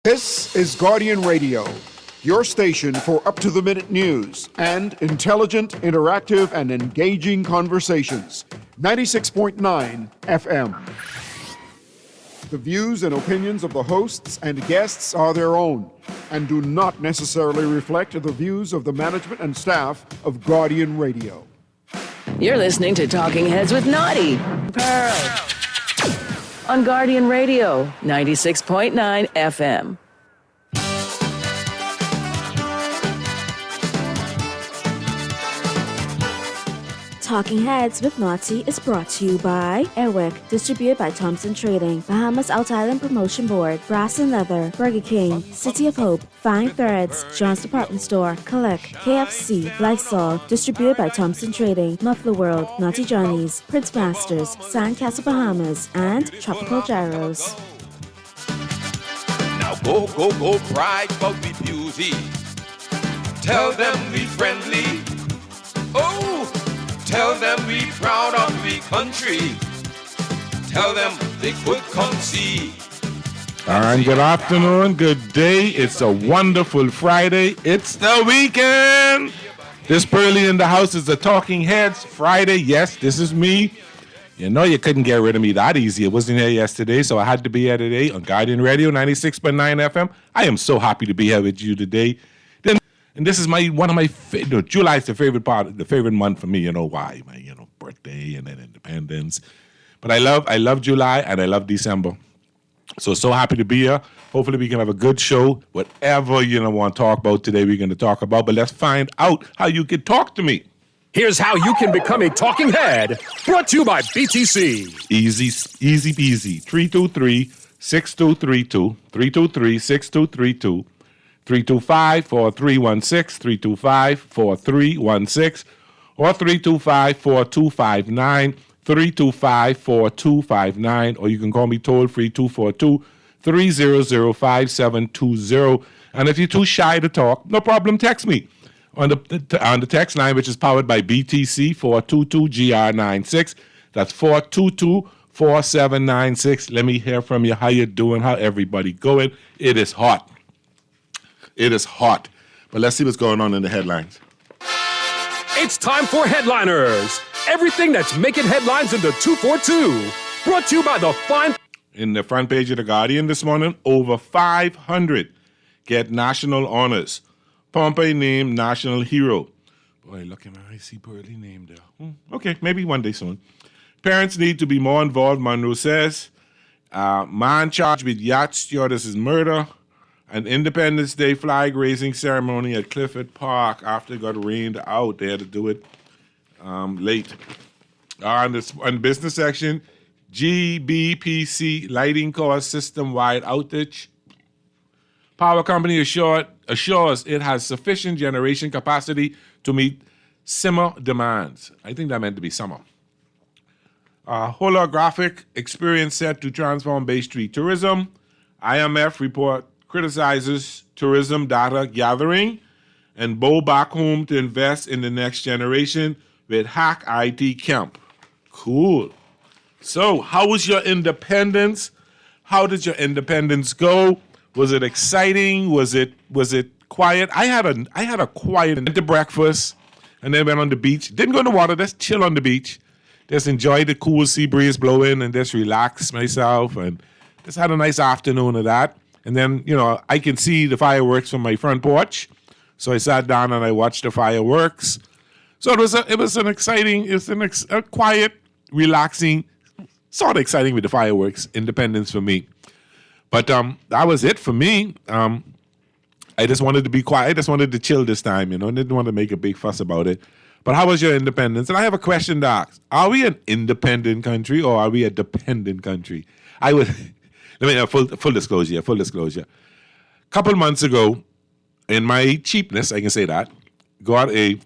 This is Guardian Radio, your station for up-to-the-minute news and intelligent, interactive, and engaging conversations. 96.9 FM. The views and opinions of the hosts and guests are their own and do not necessarily reflect the views of the management and staff of Guardian Radio. You're listening to Talking Heads with Naughty Pearl on Guardian Radio, 96.9 FM. Talking Heads with Naughty is brought to you by Airwick, distributed by Thompson Trading, Bahamas Out Island Promotion Board, Brass and Leather, Burger King, City of Hope, Fine Threads, John's Department Store, Collect, KFC, Lysol, distributed by Thompson Trading, Muffler World, Naughty Johnny's, Prince Masters, Sandcastle Bahamas, and Tropical Gyros. Now go, pride, but we beauty. Tell them we friendly. Oh! Tell them we proud of we country. Tell them they could come see. And good afternoon, good day. It's a wonderful Friday. It's the weekend. This Pearly in the house is the Talking Heads Friday. Yes, this is me. You know you couldn't get rid of me that easy. It wasn't here yesterday, so I had to be here today on Guardian Radio 96.9 FM. I am so happy to be here with you today. And this is one of my July is the favorite month for me. You know why? My birthday and then Independence. But I love July and I love December. So happy to be here. Hopefully we can have a good show. Whatever want to talk about today, we're going to talk about. But let's find out how you can talk to me. Here's how you can become a talking head. Brought to you by BTC. Easy peasy. 323-6232. 323-6232. 325-4316, 325-4316, or 325-4259, 325-4259, or you can call me toll-free 242-300-5720. And if you're too shy to talk, no problem, text me on the text line, which is powered by BTC, 422-GR96. That's 422-4796. Let me hear from you. How you doing? How everybody going? It is hot. It is hot. But let's see what's going on in the headlines. It's time for Headliners. Everything that's making headlines in the 242. Brought to you by the fine... In the front page of The Guardian this morning, over 500 get national honors. Pompey named national hero. Boy, look at my I see Pearly name there. Okay, maybe one day soon. Parents need to be more involved, Monroe says. Man charged with yacht stewardess' murder. An Independence Day flag raising ceremony at Clifford Park after it got rained out. They had to do it late. On the business section, GBPC lighting cause system-wide outage. Power company assures it has sufficient generation capacity to meet summer demands. I think that meant to be summer. Holographic experience set to transform Bay Street tourism. IMF report criticizes tourism data gathering, and Bo back home to invest in the next generation with Hack IT Camp. Cool. So, how was your independence? How did your independence go? Was it exciting? Was it quiet? I had a quiet. Went to breakfast and then went on the beach. Didn't go in the water. Just chill on the beach. Just enjoy the cool sea breeze blowing and just relax myself and just had a nice afternoon of that. And then, I can see the fireworks from my front porch. So I sat down and I watched the fireworks. So it was a quiet, relaxing, sort of exciting with the fireworks, independence for me. But that was it for me. I just wanted to be quiet. I just wanted to chill this time, I didn't want to make a big fuss about it. But how was your independence? And I have a question to ask. Are we an independent country or are we a dependent country? Full disclosure. A couple months ago, in my cheapness, I can say that, got a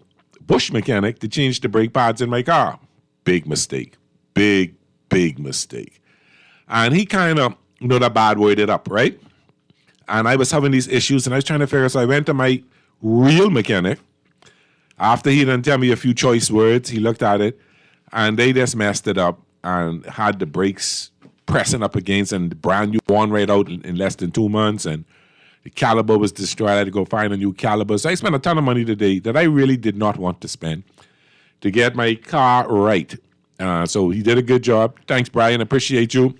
Bush mechanic to change the brake pads in my car. Big mistake. Big mistake. And he kind of, that bad worded up, right? And I was having these issues, and I was trying to figure out, so I went to my real mechanic. After he done tell me a few choice words, he looked at it, and they just messed it up and had the brakes pressing up against and brand new one right out in less than 2 months and The caliber was destroyed. I had to go find a new caliber. So I spent a ton of money today that I really did not want to spend to get my car right. So he did a good job. Thanks, Brian. Appreciate you.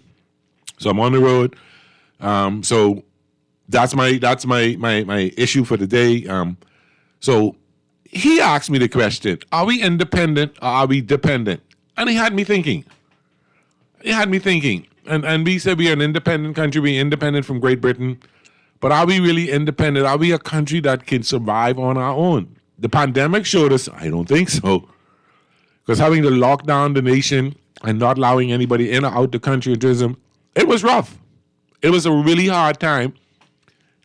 So I'm on the road. So that's my issue for the day. So he asked me the question, are we independent or are we dependent? And he had me thinking. And we said we are an independent country. We're independent from Great Britain. But are we really independent? Are we a country that can survive on our own? The pandemic showed us, I don't think so. Because having to lock down the nation and not allowing anybody in or out the country in tourism, it was rough. It was a really hard time.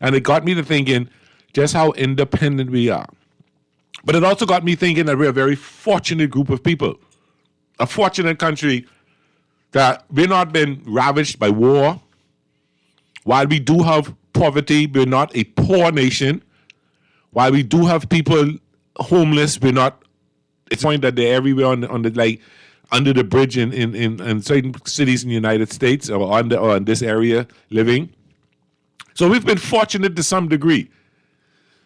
And it got me to thinking just how independent we are. But it also got me thinking that we're a very fortunate group of people. A fortunate country that we're not been ravaged by war. While we do have poverty, we're not a poor nation. While we do have people homeless, we're not. It's point that they're everywhere on the under the bridge in certain cities in the United States or in this area living. So we've been fortunate to some degree.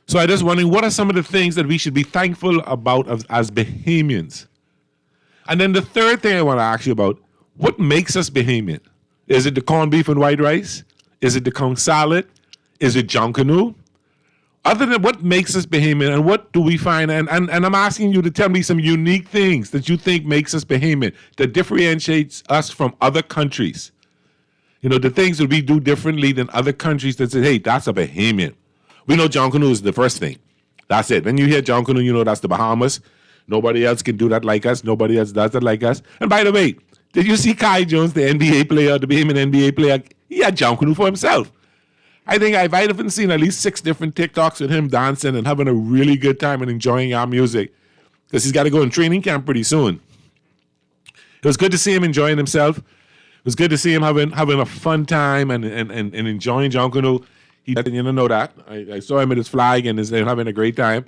So I just wondering, what are some of the things that we should be thankful about as Bahamians? And then the third thing I want to ask you about, what makes us Bahamian? Is it the corned beef and white rice? Is it the conch salad? Is it John Canoe? Other than what makes us Bahamian, and what do we find? And I'm asking you to tell me some unique things that you think makes us Bahamian, that differentiates us from other countries. You know, the things that we do differently than other countries that say, hey, that's a Bahamian. We know John Canoe is the first thing. That's it. When you hear John Canoe, you know that's the Bahamas. Nobody else can do that like us. Nobody else does that like us. And by the way, did you see Kai Jones, the NBA player, the Bahamian NBA player? He had John Canoe for himself. I think I've even seen at least 6 different TikToks with him dancing and having a really good time and enjoying our music, because he's got to go in training camp pretty soon. It was good to see him enjoying himself. It was good to see him having a fun time and enjoying John Canoe. He didn't know that. I saw him at his flag and they're having a great time.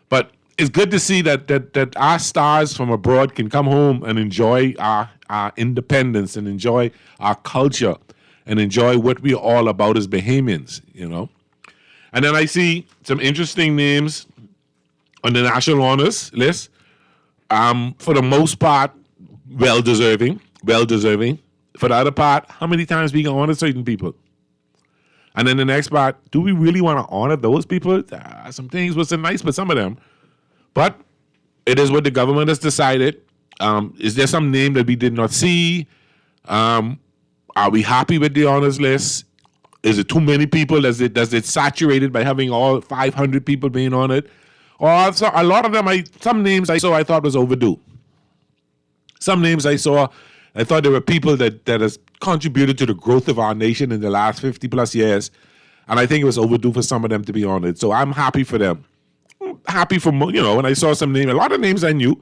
But it's good to see that our stars from abroad can come home and enjoy our independence and enjoy our culture and enjoy what we're all about as Bahamians, you know. And then I see some interesting names on the national honors list. For the most part, well-deserving. For the other part, how many times we can honor certain people? And then the next part, do we really want to honor those people? Some things wasn't nice, but some of them. But it is what the government has decided. Is there some name that we did not see? Are we happy with the honors list? Is it too many people? Does it saturated by having all 500 people being on it? Or a lot of them, some names I saw I thought was overdue. Some names I saw, I thought there were people that has contributed to the growth of our nation in the last 50 plus years. And I think it was overdue for some of them to be on it. So I'm happy for them. Happy for, when I saw some names, a lot of names I knew.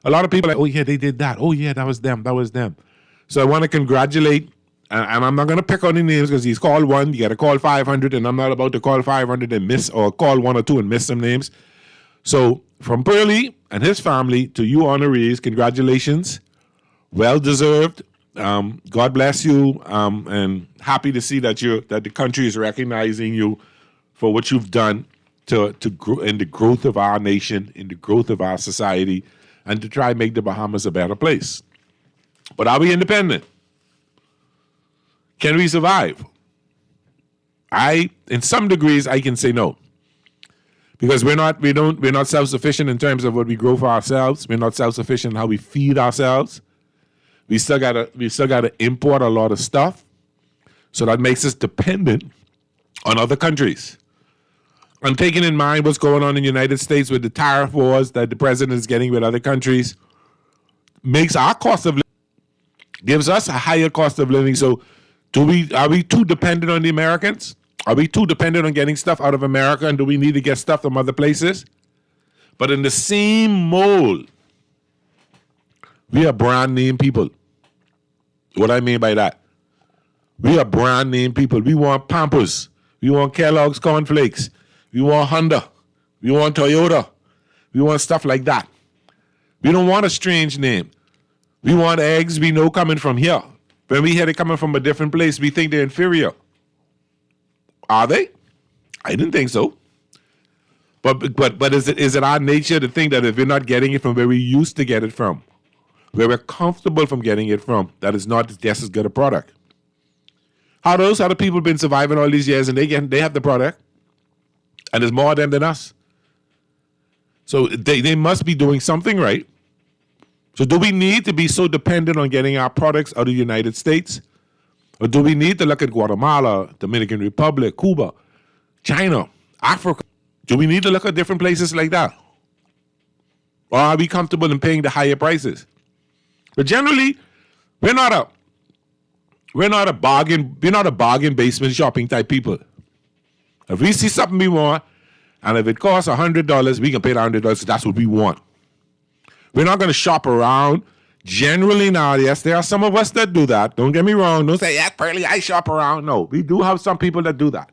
A lot of people like, oh yeah, they did that. Oh yeah, that was them. So I want to congratulate, and I'm not going to pick on the names because he's called one. You got to call 500, and I'm not about to call 500 and miss, or call 1 or 2 and miss some names. So from Pearlie and his family to you honorees, congratulations. Well deserved. God bless you, and happy to see that the country is recognizing you for what you've done to grow in the growth of our nation, in the growth of our society, and to try and make the Bahamas a better place. But are we independent? Can we survive? In some degrees, I can say no. Because we're not self-sufficient in terms of what we grow for ourselves. We're not self-sufficient in how we feed ourselves. We still gotta import a lot of stuff. So that makes us dependent on other countries. And taking in mind what's going on in the United States with the tariff wars that the president is getting with other countries, makes our cost of living, gives us a higher cost of living. So are we too dependent on the Americans? Are we too dependent on getting stuff out of America, and do we need to get stuff from other places? But in the same mold, we are brand name people. What I mean by that, we are brand name people. We want Pampers. We want Kellogg's cornflakes. We want Honda. We want Toyota. We want stuff like that. We don't want a strange name. We want eggs we know coming from here. When we hear it coming from a different place, we think they're inferior. Are they? I didn't think so. But is it our nature to think that if we're not getting it from where we used to get it from, where we're comfortable from getting it from, that is not just as good a product? How those other people been surviving all these years and they have the product, and there's more of them than us. So they must be doing something right. So do we need to be so dependent on getting our products out of the United States? Or do we need to look at Guatemala, Dominican Republic, Cuba, China, Africa? Do we need to look at different places like that? Or are we comfortable in paying the higher prices? But generally, we're not a bargain basement shopping type people. If we see something we want, and if it costs $100, we can pay the $100. That's what we want. We're not going to shop around. Generally now, yes, there are some of us that do that. Don't get me wrong. Don't say, yeah, Pearly, I shop around. No, we do have some people that do that.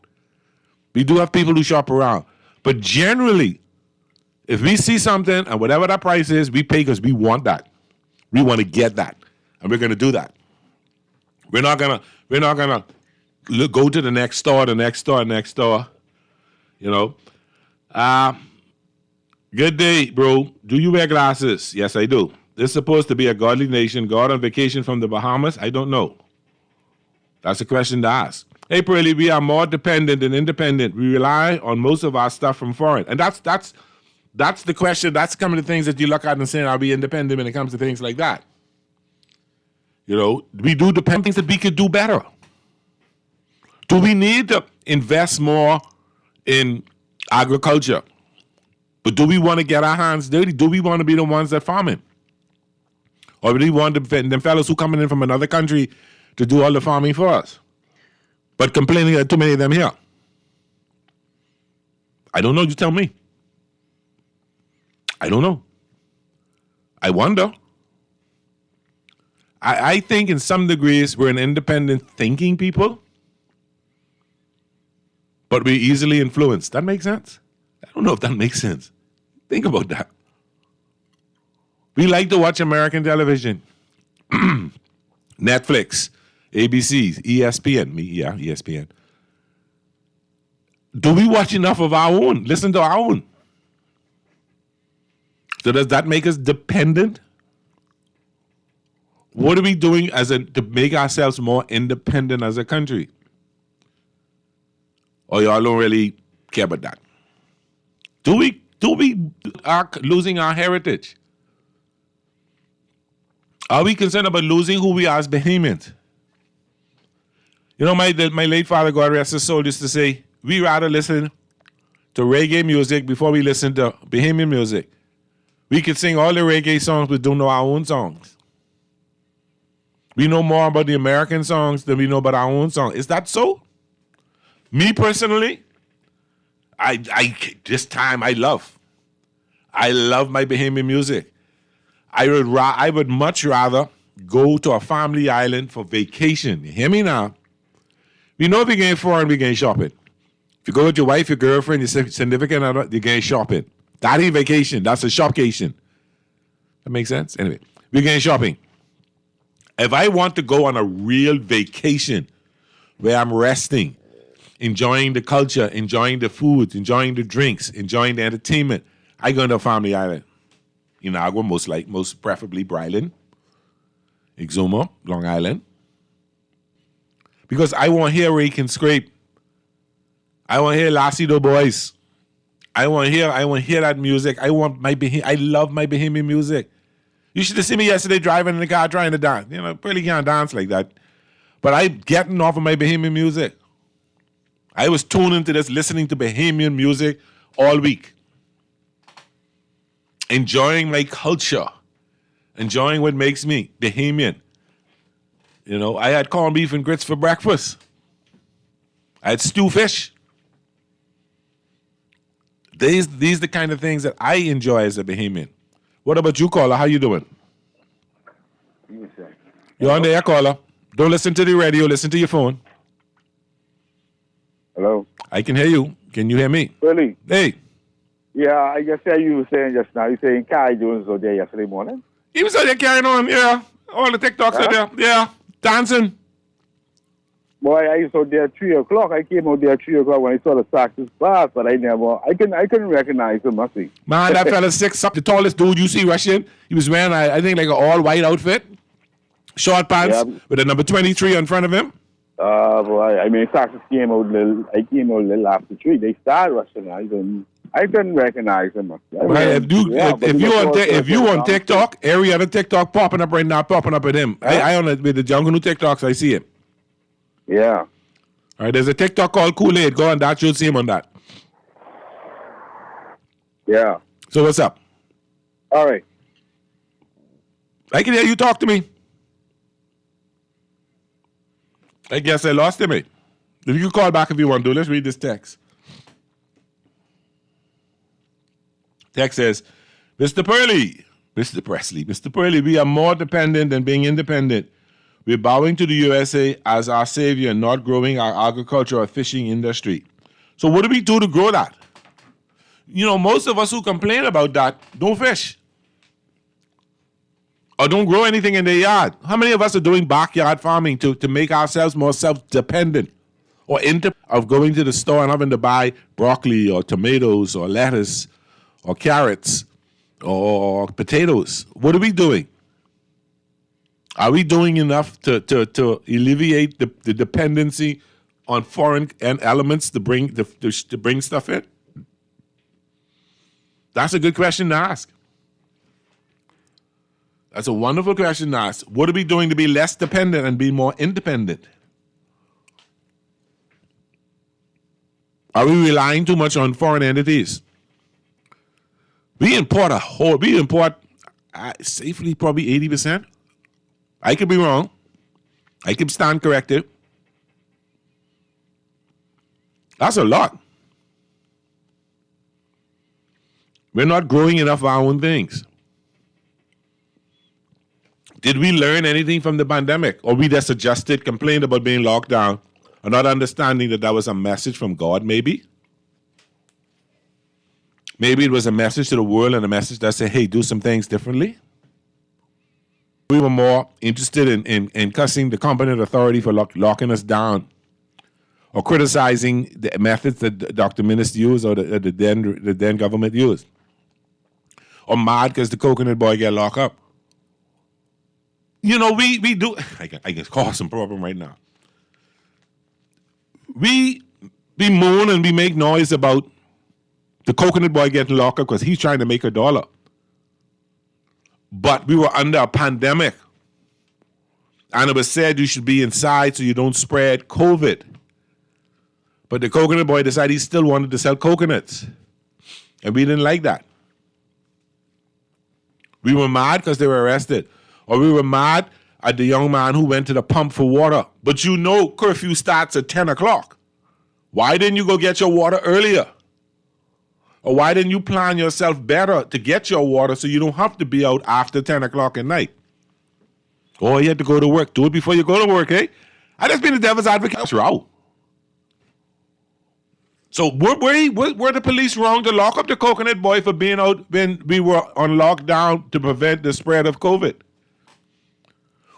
We do have people who shop around. But generally, if we see something and whatever that price is, we pay because we want that. We want to get that. And we're going to do that. We're not gonna go to the next store. You know. Good day, bro. Do you wear glasses? Yes, I do. This is supposed to be a godly nation. God on vacation from the Bahamas? I don't know. That's a question to ask. Hey, Pearly, we are more dependent than independent. We rely on most of our stuff from foreign. And that's the question. That's some of the things that you look at and say, are we independent when it comes to things like that? You know, we do depend on things that we could do better. Do we need to invest more in agriculture? But do we want to get our hands dirty? Do we want to be the ones that farming? Or do we want them fellas who coming in from another country to do all the farming for us? But complaining that too many of them here. I don't know. You tell me. I don't know. I wonder. I think in some degrees we're an independent thinking people, but we're easily influenced. That makes sense? I don't know if that makes sense. Think about that. We like to watch American television. Netflix, ABC, ESPN. ESPN. Do we watch enough of our own? Listen to our own. So does that make us dependent? What are we doing to make ourselves more independent as a country? Or y'all don't really care about that? Do we are losing our heritage? Are we concerned about losing who we are as Bahamians? You know, my late father, God rest his soul, used to say, we rather listen to reggae music before we listen to Bahamian music. We could sing all the reggae songs, but don't know our own songs. We know more about the American songs than we know about our own songs. Is that so? Me personally, this time I love my Bahamian music. I would much rather go to a family island for vacation. You hear me now? We know if you're going foreign, we're going shopping. If you go with your wife, your girlfriend, your significant other, you're going shopping. That ain't vacation. That's a shopcation. That makes sense? Anyway, we're going shopping. If I want to go on a real vacation where I'm resting, enjoying the culture, enjoying the foods, enjoying the drinks, enjoying the entertainment, I go to a family island. Inagua, most preferably Bryland, Exuma, Long Island. Because I want to hear Rake and Scrape. I want to hear Lassie the Boys. I want to hear that music. I love my Bahamian music. You should have seen me yesterday driving in the car trying to dance. You know, really can't dance like that. But I'm getting off of my Bahamian music. I was tuned into this, listening to Bahamian music all week. Enjoying my culture. Enjoying what makes me Bahamian. You know, I had corned beef and grits for breakfast. I had stew fish. These are the kind of things that I enjoy as a Bahamian. What about you, caller? How you doing? You're on the air, caller. Don't listen to the radio. Listen to your phone. Hello? I can hear you. Can you hear me? Really? Hey. Yeah, I just heard you saying just now. You saying Kai Jones was there yesterday morning? He was out there carrying on, yeah. All the TikToks out there, yeah. Dancing. Boy, I was out there at 3 o'clock. I came out there at 3 o'clock when I saw the taxis pass, but I couldn't recognize him, I see. Man, that fella 6', the tallest dude you see rushing. He was wearing, I think, like an all-white outfit, short pants, with a number 23 in front of him. Boy, I mean, taxis came out I came out a little after 3. They started rushing. I couldn't recognize him. If you on TikTok, every other TikTok popping up right now, popping up at him. I on it with the Jungle New TikToks, I see him. Yeah. All right, there's a TikTok called Kool-Aid. Go on that, you'll see him on that. Yeah. So what's up? All right. I can hear you talk to me. I guess I lost him, mate. If you call back if you want to, let's read this text. Text says, Mr. Presley, we are more dependent than being independent. We're bowing to the USA as our savior and not growing our agriculture or fishing industry. So what do we do to grow that? You know, most of us who complain about that don't fish or don't grow anything in their yard. How many of us are doing backyard farming to make ourselves more self-dependent or of going to the store and having to buy broccoli or tomatoes or lettuce or carrots or potatoes? What are we doing? Are we doing enough to alleviate the dependency on foreign elements to bring stuff in? That's a good question to ask. That's a wonderful question to ask. What are we doing to be less dependent and be more independent? Are we relying too much on foreign entities? We import safely probably 80%. I could be wrong. I could stand corrected. That's a lot. We're not growing enough of our own things. Did we learn anything from the pandemic? Or we just adjusted, complained about being locked down, or not understanding that was a message from God, maybe? Maybe it was a message to the world and a message that said, hey, do some things differently. We were more interested in cussing the competent authority for locking us down or criticizing the methods that Dr. Minister used or the then government used. Or mad because the coconut boy get locked up. You know, we do, I can cause some problem right now. We moan and we make noise about the coconut boy getting locked up because he's trying to make $1. But we were under a pandemic. And it was said you should be inside so you don't spread COVID. But the coconut boy decided he still wanted to sell coconuts. And we didn't like that. We were mad because they were arrested. Or we were mad at the young man who went to the pump for water. But you know curfew starts at 10 o'clock. Why didn't you go get your water earlier? Or why didn't you plan yourself better to get your water so you don't have to be out after 10 o'clock at night? Or you had to go to work. Do it before you go to work, eh? I just been the devil's advocate. Out. So were the police wrong to lock up the coconut boy for being out when we were on lockdown to prevent the spread of COVID?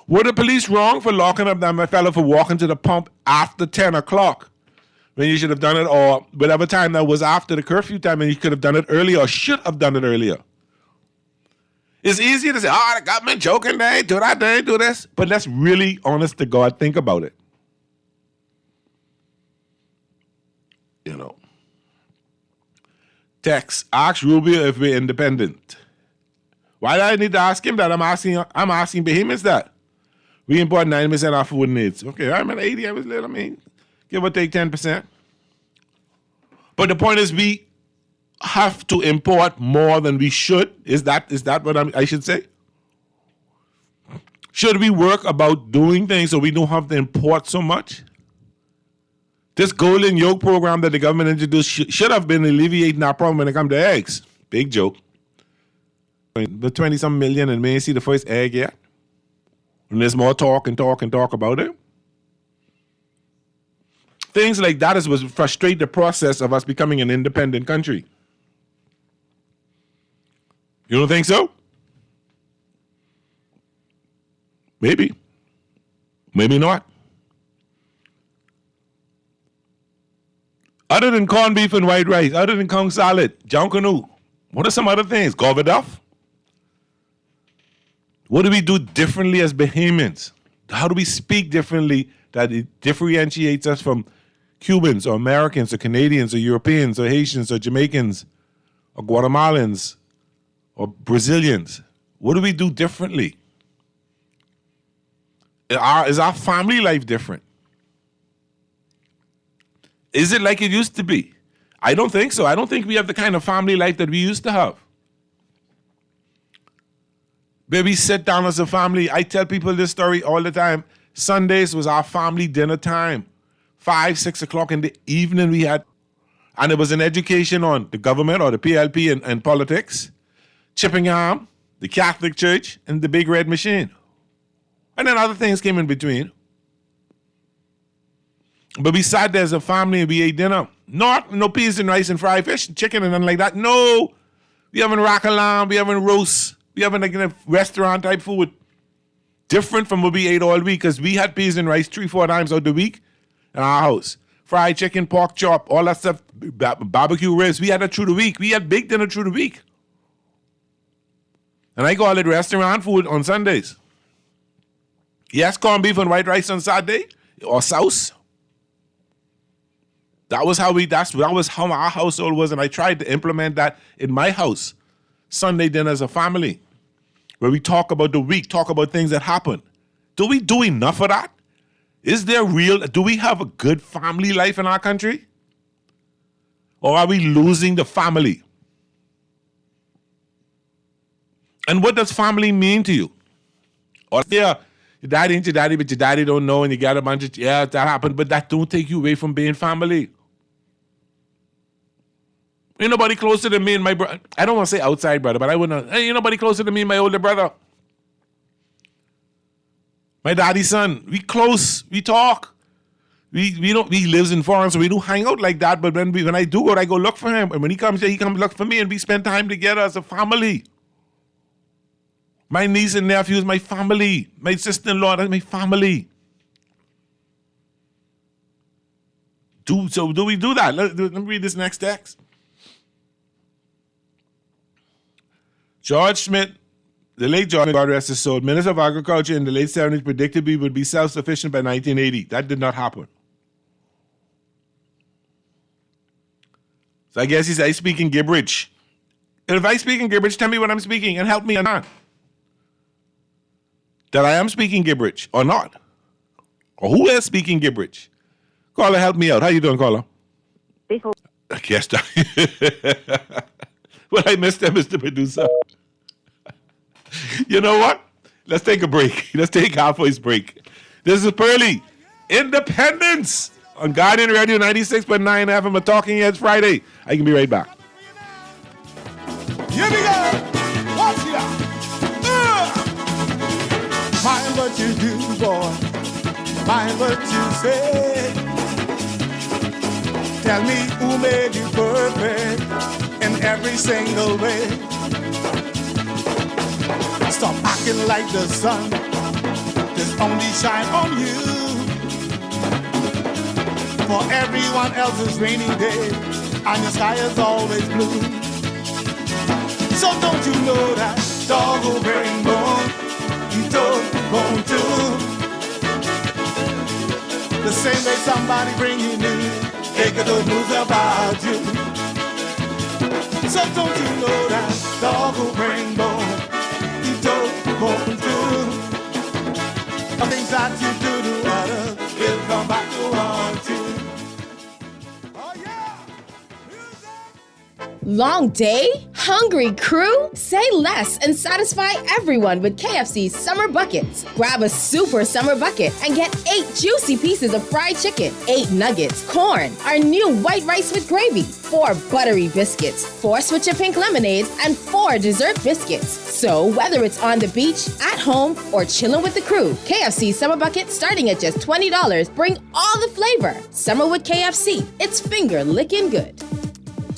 Were the police wrong for locking up that fellow for walking to the pump after 10 o'clock? When you should have done it, or whatever time that was after the curfew time, and you could have done it earlier or should have done it earlier. It's easy to say, oh, the government joking, they ain't do that, they ain't do this. But let's really, honest to God, think about it. You know. Text, ask Rubio if we're independent. Why do I need to ask him that? I'm asking Behemoths that. We import 90% of our food needs. Okay, I'm at 80, I was little, give or take 10%. But the point is we have to import more than we should. Is that what I should say? Should we work about doing things so we don't have to import so much? This golden yoke program that the government introduced should have been alleviating our problem when it comes to eggs. Big joke. The 20-some million and may see the first egg yet. And there's more talk about it. Things like that is what frustrate the process of us becoming an independent country. You don't think so? Maybe. Maybe not. Other than corned beef and white rice, other than Kong salad, John Canoe, what are some other things? Goverduff? What do we do differently as Bahamians? How do we speak differently that it differentiates us from Cubans or Americans or Canadians or Europeans or Haitians or Jamaicans or Guatemalans or Brazilians? What do we do differently? Is our family life different? Is it like it used to be? I don't think so. I don't think we have the kind of family life that we used to have. Where we sit down as a family. I tell people this story all the time. Sundays was our family dinner time. 5, 6 o'clock in the evening we had, and it was an education on the government or the PLP and politics, Chippingham, the Catholic Church, and the Big Red Machine. And then other things came in between. But we sat there as a family and we ate dinner. No peas and rice and fried fish and chicken and nothing like that. No. We having rack lamb, we having roast, we having like a restaurant type food. Different from what we ate all week, because we had peas and rice 3-4 times out the week in our house. Fried chicken, pork chop, all that stuff, barbecue ribs. We had that through the week. We had big dinner through the week. And I call it restaurant food on Sundays. Yes, corned beef and white rice on Saturday or sauce. That was how our household was, and I tried to implement that in my house. Sunday dinner as a family, where we talk about the week, talk about things that happen. Do we do enough of that? Do we have a good family life in our country? Or are we losing the family? And what does family mean to you? Or yeah, your daddy ain't your daddy, but your daddy don't know, and you got a bunch of, yeah, that happened, but that don't take you away from being family. Ain't nobody closer than me and my brother. I don't want to say outside brother, but I wouldn't. Ain't nobody closer than me and my older brother. My daddy's son. We close. We talk. We lives in foreign, so we don't hang out like that. But when I do go, I go look for him. And when he comes here, he comes look for me, and we spend time together as a family. My niece and nephew is my family. My sister-in-law, that's my family. Do we do that? Let me read this next text. George Smith, the late George, God rest his soul, Minister of Agriculture in the late 70s, predicted we would be self-sufficient by 1980. That did not happen. So I guess he said, I speak in gibberish. And if I speak in gibberish, tell me what I'm speaking and help me or not. That I am speaking gibberish or not. Or who is speaking gibberish? Caller, help me out. How you doing, caller? Yes, well, I missed that, Mr. Producer. You know what? Let's take a break. Let's take halfway break. This is Pearly. Independence on Guardian Radio 96.9 FM, a Talking Heads Friday. I can be right back. Here we go. Watch it out. Mind what you do, boy. Mind what you say. Tell me who made you perfect in every single way. Stop acting like the sun just only shine on you. For everyone else's rainy day and your sky is always blue. So don't you know that dog will bring bone, you don't bone too. The same way somebody bring you news, they could do news about you. So don't you know that dog will bring bone, you don't bone too. The things that you do to others will come back to haunt you. Oh yeah! Long day? Hungry crew? Say less and satisfy everyone with KFC's Summer Buckets. Grab a super summer bucket and get 8 juicy pieces of fried chicken, 8 nuggets, corn, our new white rice with gravy, 4 buttery biscuits, 4 Switcher Pink lemonades, and 4 dessert biscuits. So whether it's on the beach, at home, or chilling with the crew, KFC's Summer Bucket starting at just $20. Bring all the flavor. Summer with KFC. It's finger licking good.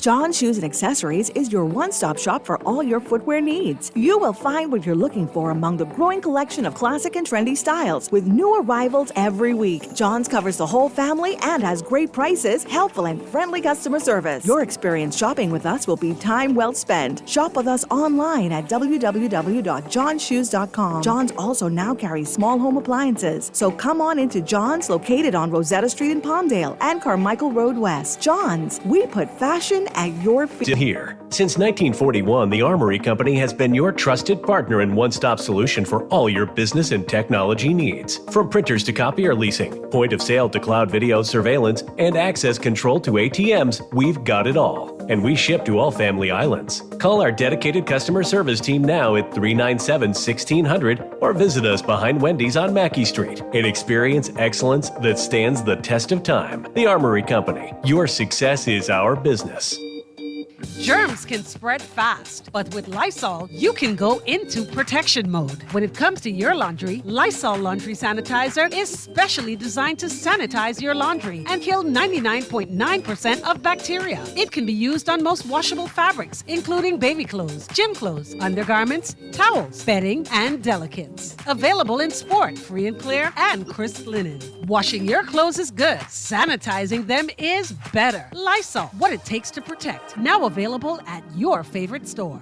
John Shoes and Accessories is your one-stop shop for all your footwear needs. You will find what you're looking for among the growing collection of classic and trendy styles with new arrivals every week. John's covers the whole family and has great prices, helpful and friendly customer service. Your experience shopping with us will be time well spent. Shop with us online at www.johnshoes.com. John's also now carries small home appliances, so come on into John's, located on Rosetta Street in Palmdale and Carmichael Road West. John's, we put fashion at your feet. Here. Since 1941, the Armory Company has been your trusted partner and one-stop solution for all your business and technology needs. From printers to copier leasing, point of sale to cloud video surveillance, and access control to ATMs, we've got it all. And we ship to all family islands. Call our dedicated customer service team now at 397-1600 or visit us behind Wendy's on Mackey Street and experience excellence that stands the test of time. The Armory Company. Your success is our business. Germs can spread fast, but with Lysol, you can go into protection mode. When it comes to your laundry, Lysol Laundry Sanitizer is specially designed to sanitize your laundry and kill 99.9% of bacteria. It can be used on most washable fabrics, including baby clothes, gym clothes, undergarments, towels, bedding, and delicates. Available in sport, free and clear, and crisp linen. Washing your clothes is good. Sanitizing them is better. Lysol, what it takes to protect. Now available at your favorite store.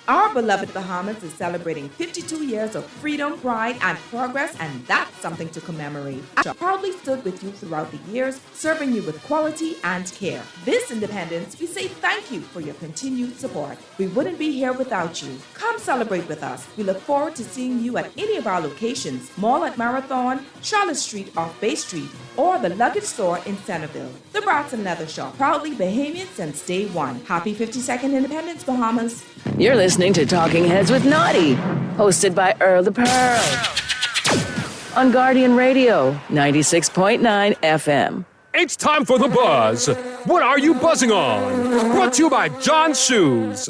Our beloved Bahamas is celebrating 52 years of freedom, pride, and progress, and that's something to commemorate. I proudly stood with you throughout the years, serving you with quality and care. This independence, we say thank you for your continued support. We wouldn't be here without you. Come celebrate with us. We look forward to seeing you at any of our locations, Mall at Marathon, Charlotte Street off Bay Street, or the Luggage Store in Centerville. The Brats and Leather Shop, proudly Bahamian since day one. Happy 52nd Independence, Bahamas. You're listening to Talking Heads with Naughty, hosted by Earl the Pearl. On Guardian Radio, 96.9 FM. It's time for The Buzz. What are you buzzing on? Brought to you by John Shoes.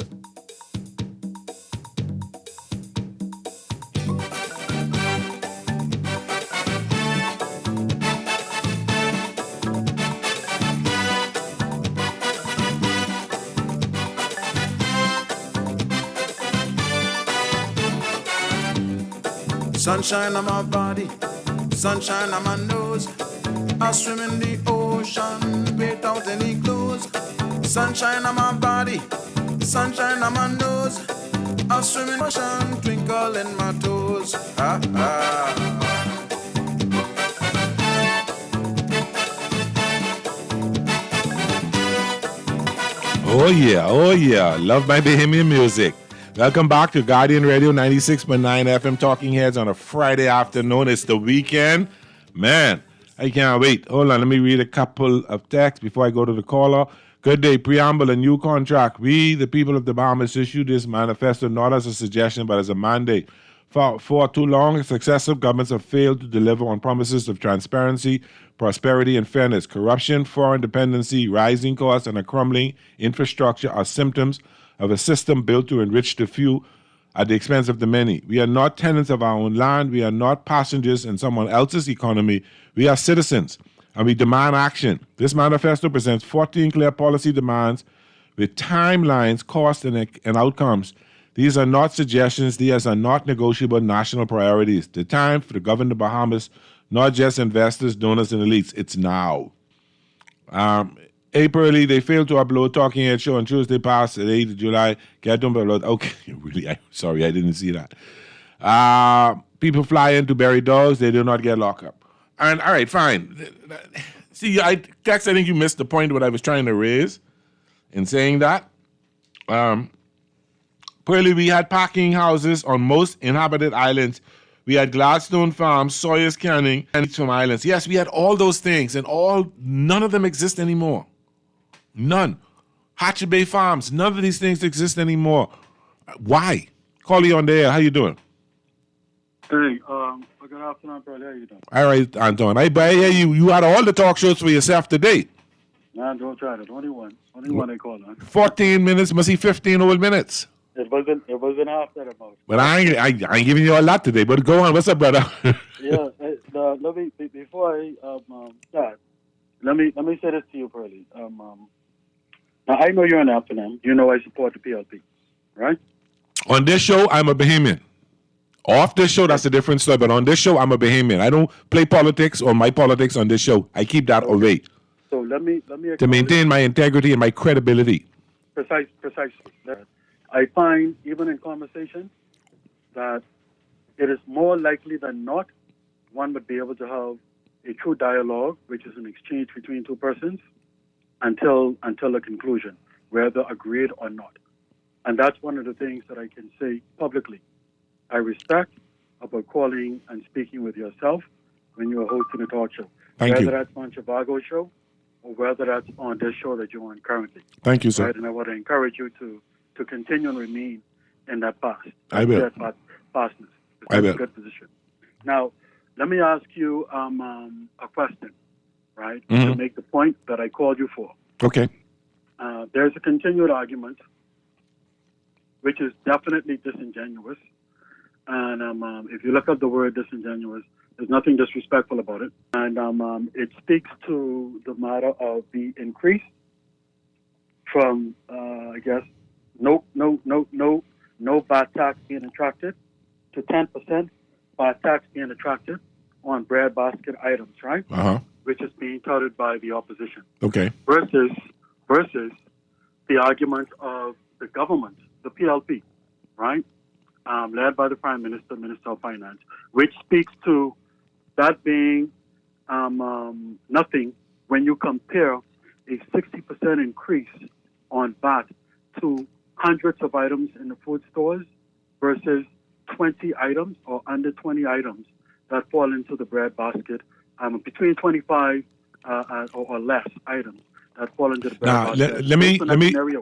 Sunshine on my body, sunshine on my nose. I swim in the ocean without any clothes. Sunshine on my body, sunshine on my nose. I swim in the ocean, twinkle in my toes. Ah, ah. Oh yeah. Love my Bahamian music. Welcome back to Guardian Radio 96.9 FM Talking Heads on a Friday afternoon. It's the weekend. Man, I can't wait. Hold on, let me read a couple of texts before I go to the caller. Good day. Preamble, a new contract. We, the people of the Bahamas, issued this manifesto not as a suggestion but as a mandate. For too long, successive governments have failed to deliver on promises of transparency, prosperity, and fairness. Corruption, foreign dependency, rising costs, and a crumbling infrastructure are symptoms of a system built to enrich the few at the expense of the many. We are not tenants of our own land. We are not passengers in someone else's economy. We are citizens, and we demand action. This manifesto presents 14 clear policy demands with timelines, costs, and outcomes. These are not suggestions. These are not negotiable national priorities. The time for the government of the Bahamas, not just investors, donors, and elites. It's now. April, they failed to upload Talking Head Show on Tuesday past, the 8th of July. Get them upload. Okay, really, sorry, I didn't see that. People fly in to bury dogs. They do not get locked up. And, all right, fine. See, Tex, I think you missed the point of what I was trying to raise in saying that. Pearly, we had packing houses on most inhabited islands. We had Gladstone Farms, Sawyer's Canning, and from islands. Yes, we had all those things, and none of them exist anymore. None. Hatchet Bay Farms, none of these things exist anymore. Why? Call you on the air. How you doing? Hey, good afternoon, brother. How you doing? All right, Anton. I hear you had all the talk shows for yourself today. Nah, don't try that. Only one I call on. 14 minutes, must be 15 whole minutes. It wasn't half that amount. But I ain't giving you a lot today. But go on. What's up, brother? Yeah. Let me before I start. Let me say this to you, Pearly. Now, I know you're an F&M. You know I support the PLP, right? On this show, I'm a Bahamian. Off this show, that's a different story. But on this show, I'm a Bahamian. I don't play politics or my politics on this show. I keep that away So let me to maintain my integrity and my credibility. Precisely. I find, even in conversation, that it is more likely than not one would be able to have a true dialogue, which is an exchange between two persons, until a conclusion, whether agreed or not. And that's one of the things that I can say publicly. I respect about calling and speaking with yourself when you are hosting a talk show. Thank you. Whether that's on Chivago show or whether that's on this show that you're on currently. Thank you, sir. Right? And I want to encourage you to continue and remain in that path. I will. That fastness. I will. A good position. Now, let me ask you a question, right? To Mhm. make the point that I called you for. Okay. There's a continued argument, which is definitely disingenuous. And if you look up the word disingenuous, there's nothing disrespectful about it. And it speaks to the matter of the increase from, I guess, no VAT tax being attracted to 10% VAT tax being attracted on bread basket items, right? Uh-huh. Which is being touted by the opposition. Okay. Versus the argument of the government, the PLP, right? Led by the Prime Minister, Minister of Finance, which speaks to that being nothing when you compare a 60% increase on VAT to hundreds of items in the food stores versus 20 items or under 20 items that fall into the bread basket, between 25 or less items that fall into the bread Now, basket. let me,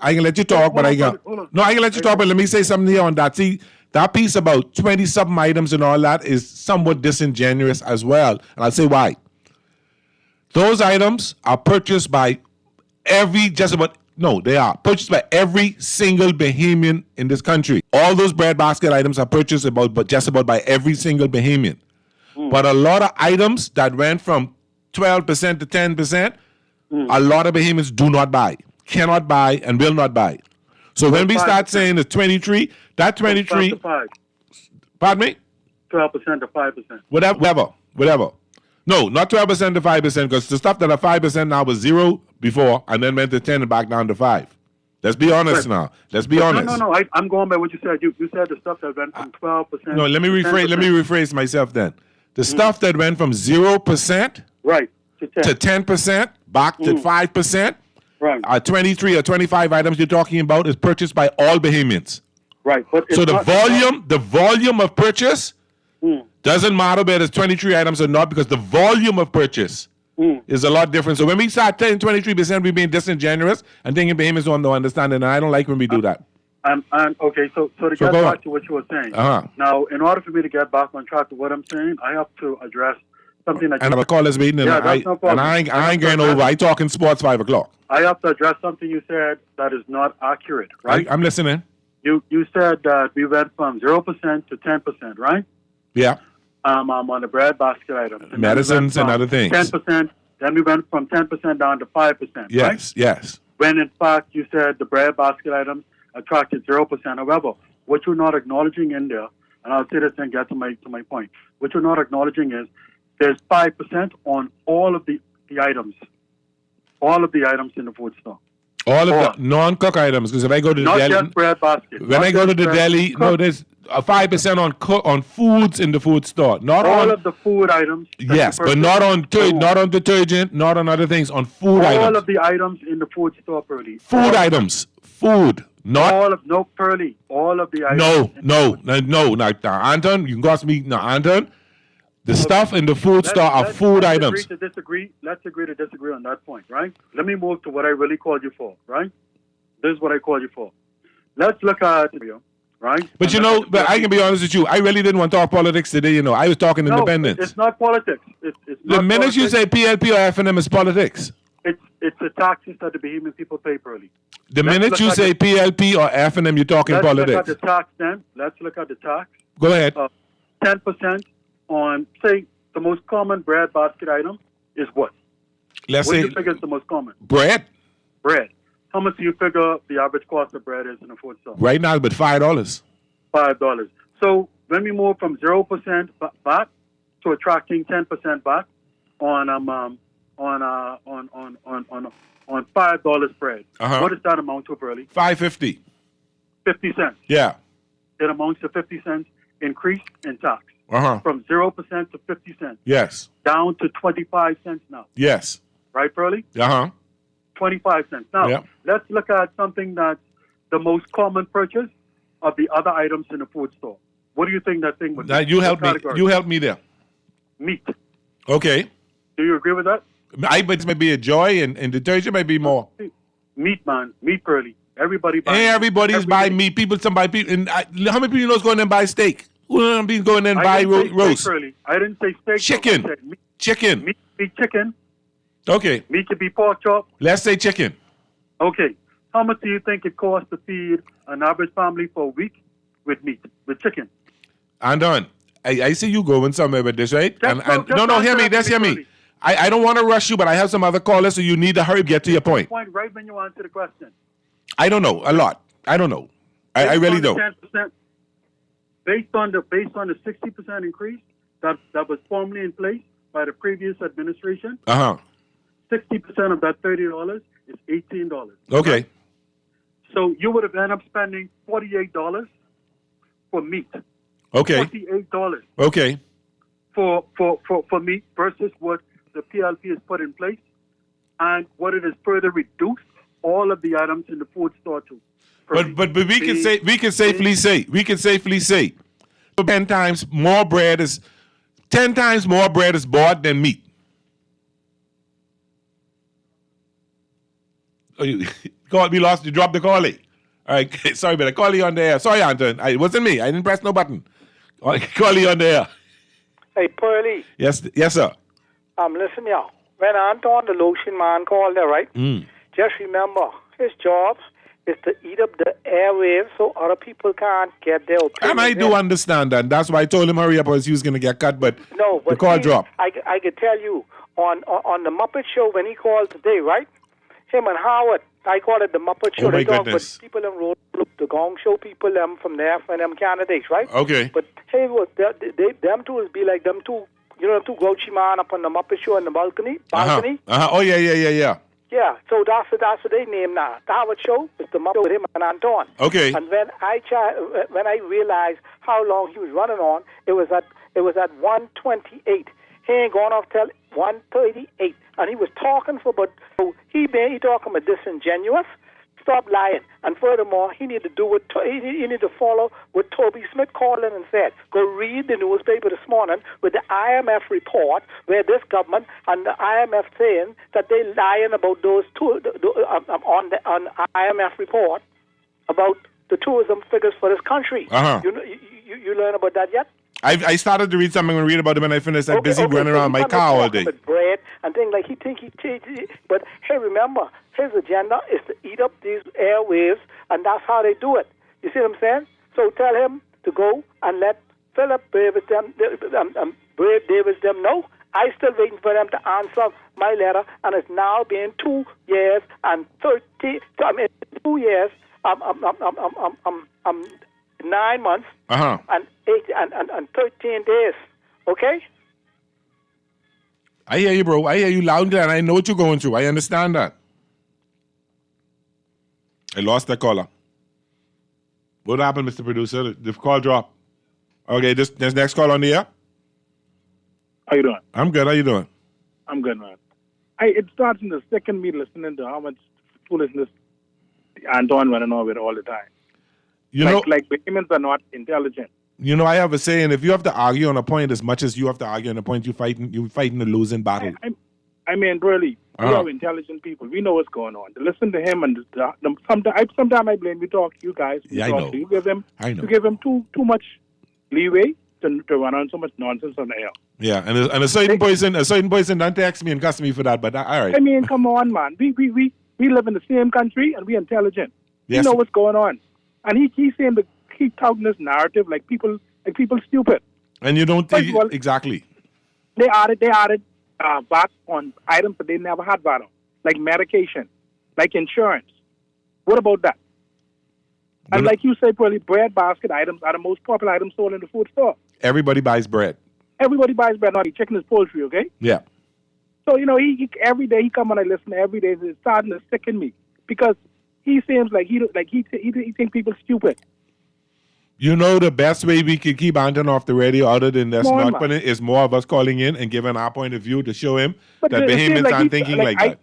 I can let you talk, but I can let you talk, but let me say something here on that. See, that piece about 20-something items and all that is somewhat disingenuous as well. And I'll say why. Those items are purchased by they are purchased by every single Bahamian in this country. All those bread basket items are purchased just about by every single Bahamian. But a lot of items that went from 12% to 10%, a lot of Bahamians do not buy, cannot buy, and will not buy. So when we start saying the 23, that 23, 12 to 5. pardon me? 12% to 5%. Whatever. No, not 12% to 5%, because the stuff that are 5% now was 0 before and then went to 10 and back down to 5. Let's be honest now. Let's be honest. No. I'm going by what you said. You said the stuff that went from 12%. No, let me rephrase myself then. The stuff that went from 0% right to 10% back to 5%, right. 23 or 25 items you're talking about is purchased by all Bahamians. Right. But so the volume of purchase doesn't matter whether it's 23 items or not, because the volume of purchase is a lot different. So when we start telling 23%, we're being disingenuous and thinking Bahamians don't understand it, and I don't like when we do that. Okay, so to get back to what you were saying. Uh-huh. Now, in order for me to get back on track to what I'm saying, I have to address something that And I'm a callers meeting, and I ain't going over. I talking sports 5 o'clock. I have to address something you said that is not accurate, right? I'm listening. You said that we went from 0% to 10%, right? Yeah. On the bread basket items. And medicines and other things. 10%. Then we went from 10% down to 5%. Yes, right? yes. When in fact you said the bread basket items attracted 0%. However, what you're not acknowledging in there, and I'll say this and get to my point. What you're not acknowledging is there's 5% on all of the items. All of the items in the food store. All of the non-cook items, because if I go to the not deli, just bread basket. when I go to the deli, no, there's a 5% on foods in the food store. Not all on of the food items. Yes, but not on detergent, not on other things. On food items. All of the items in the food store, Pearly. Food items. Food. Not all of Pearly. All of the items. No. Now, Anton, you can go ask me. Now, Anton, the stuff in the food store are food items. Let's agree to disagree on that point, right? Let me move to what I really called you for, right? This is what I called you for. Let's look at, right? But but I can be honest with you. I really didn't want to talk politics today. I was talking independence. It's not politics. It's the minute you say PLP or F&M is politics. It's the taxes that the Bahamian people pay, Pearly. The minute you say PLP or F&M, you're talking politics. Let's look at the tax then. Let's look at the tax. Go ahead. 10% on, say, the most common bread basket item is what? Let's what say. do you think is the most common? Bread. Bread. how much do you figure the average cost of bread is in a food store? Right now, but $5. $5. So when we move from 0% VAT to attracting 10% VAT on $5 bread, what does that amount to, Burley? $5.50. 50 cents. Yeah. It amounts to 50 cents increase in tax. From 0% to 50 cents. Yes. Down to 25 cents now. Yes. Right, Burley? 25 cents. Now, let's look at something that's the most common purchase of the other items in the food store. What do you think that thing would be? You help me. You help me there. Meat. Okay. Do you agree with that? It might be a joy, and detergent might be more. Meat, man. Meat, Burley. Everybody buys meat. Everybody's buying meat. Some buy people. And how many people knows going and buy steak? Who knows be going and buy roast? I didn't say steak. Chicken. Meat. Chicken. Meat could be chicken. Okay. Meat could be pork chop. Let's say chicken. Okay. How much do you think it costs to feed an average family for a week with meat, with chicken? Andon, I see you going somewhere with this, right? No, hear me. Hear me. I don't want to rush you, but I have some other callers, so you need to hurry, get to your point. Right when you answer the question. I don't know a lot. I don't know. I really don't. 10%, based on the 60% increase that was formerly in place by the previous administration. 60% of that $30 is $18. Okay. So you would have ended up spending $48 for meat. Okay. $48. Okay. For meat versus what the PLP has put in place, and what it has further reduced all of the items in the food store to. But we can safely say 10 times more bread is bought than meat. Oh, you dropped the call. All right, sorry, but I call you on the air. Sorry, Anton. It wasn't me. I didn't press no button. I call you on the air. Hey, Pearlie. Yes, sir. Listen, y'all. When Anton, the lotion man, called there, right? Just remember, his job is to eat up the airwaves so other people can't get their opinion. And I do understand that. That's why I told him hurry up or he was going to get cut, but the call dropped. I could tell you, on the Muppet Show, when he called today, right? Him and Howard, I call it the Muppet Show. Oh, my they talk goodness. about people in road, the Gong Show people from there, from them candidates, right? Okay. But hey, them two is be like them two, two grouchy man up on the Muppet Show in the balcony. Oh, yeah. Yeah, so that's what they name now. The Howard Show is the Muppet with him and Anton. Okay. And when I realized how long he was running on, it was at 1:28. He ain't gone off till 1:38, and he was talking for about. So he talking about disingenuous. Stop lying. And furthermore, he need to do what he need to follow what Toby Smith called in and said. Go read the newspaper this morning with the IMF report where this government and the IMF saying that they lying about those two on IMF report about the tourism figures for this country. You learn about that yet? I started to read something and read about it when I finished. I'm busy running around my car all day. Bread and things like but hey, remember, his agenda is to eat up these airwaves, and that's how they do it. You see what I'm saying? So tell him to go and let Philip Davis them know. I still waiting for them to answer my letter, and it's now been 2 years and 2 years. 9 months and 13 days. Okay? I hear you, bro. I hear you loud and clear, and I know what you're going through. I understand that. I lost that caller. What happened, Mr. Producer? The call dropped. Okay, this next call on the air. How you doing? I'm good. How you doing? I'm good, man. It starts in the second me listening to how much foolishness Anton running on with all the time. Like humans are not intelligent. I have a saying: if you have to argue on a point as much as you have to argue on a point, you're fighting a losing battle. I mean, really, we are intelligent people. We know what's going on. To listen to him and sometimes I blame you guys. Yeah, I know. You give him too much leeway to run on so much nonsense on the air. Yeah, and a certain person don't text me and cuss me for that. But all right. I mean, come on, man. We live in the same country and we intelligent. Yes. We know what's going on. And he's saying that he's touting this narrative like people stupid. And you don't think exactly. They added VAT on items that they never had VAT on, like medication, like insurance, What about that? And like you say, probably bread basket items are the most popular items sold in the food store. Everybody buys bread. Everybody buys bread. Not chicken is poultry, okay? Yeah. So, he every day he come on and listen. Every day it's starting to sicken me because he seems like he thinks people stupid. You know the best way we can keep Anton off the radio other than that's More, not man. putting is more of us calling in and giving our point of view to show him But that it seems Bahamians like aren't he- thinking like like that.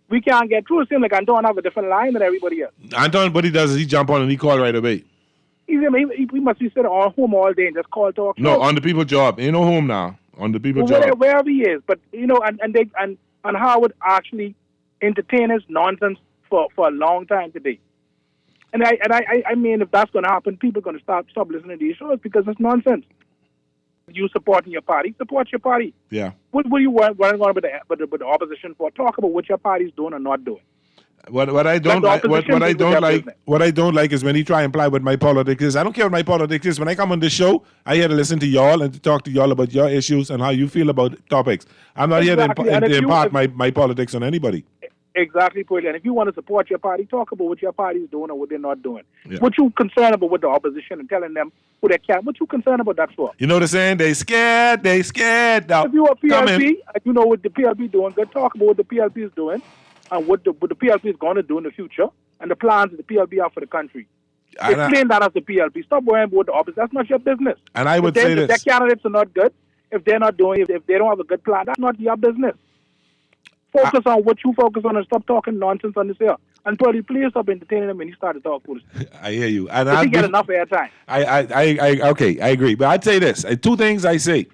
We can't get through. It seems like Anton have a different line than everybody else. Anton, what he does is he jump on and he call right away. He must be sitting on home all day and just call talk. No, on the people job. Ain't no home now. On the people job. Wherever he is, but and Howard actually entertain his nonsense for a long time today. And I mean, if that's going to happen, people are going to stop listening to these shows because it's nonsense. You supporting your party, support your party. Yeah. What do you want with the opposition for? Talk about what your party's doing or not doing. What I don't Let the like opposition do their business. what I don't like is when he try and imply what my politics is. I don't care what my politics is. When I come on this show, I here to listen to y'all and to talk to y'all about your issues and how you feel about topics. I'm not Exactly. here And to if you- impart my politics on anybody. Exactly, Paulie. And if you want to support your party, talk about what your party's doing or what they're not doing. Yeah. What you concerned about with the opposition and telling them who they can. What you concerned about that for? You know the saying? They scared. Now, If you are come in. PLP and you know what the PLP doing, go talk about what the PLP is doing and what the PLP is going to do in the future and the plans that the PLP have for the country. And I- Explain that as the PLP. Stop worrying about the opposition. That's not your business. And I would if say their this. candidates are not good, if they're not doing, if they don't have a good plan, that's not your business. Focus on what you focus on and stop talking nonsense on this here. And Paulie, please stop entertaining them when you start to talk foolishness. I hear you. And If I'll you get be- enough airtime. Okay, I agree. But I'd say this. Two things I say.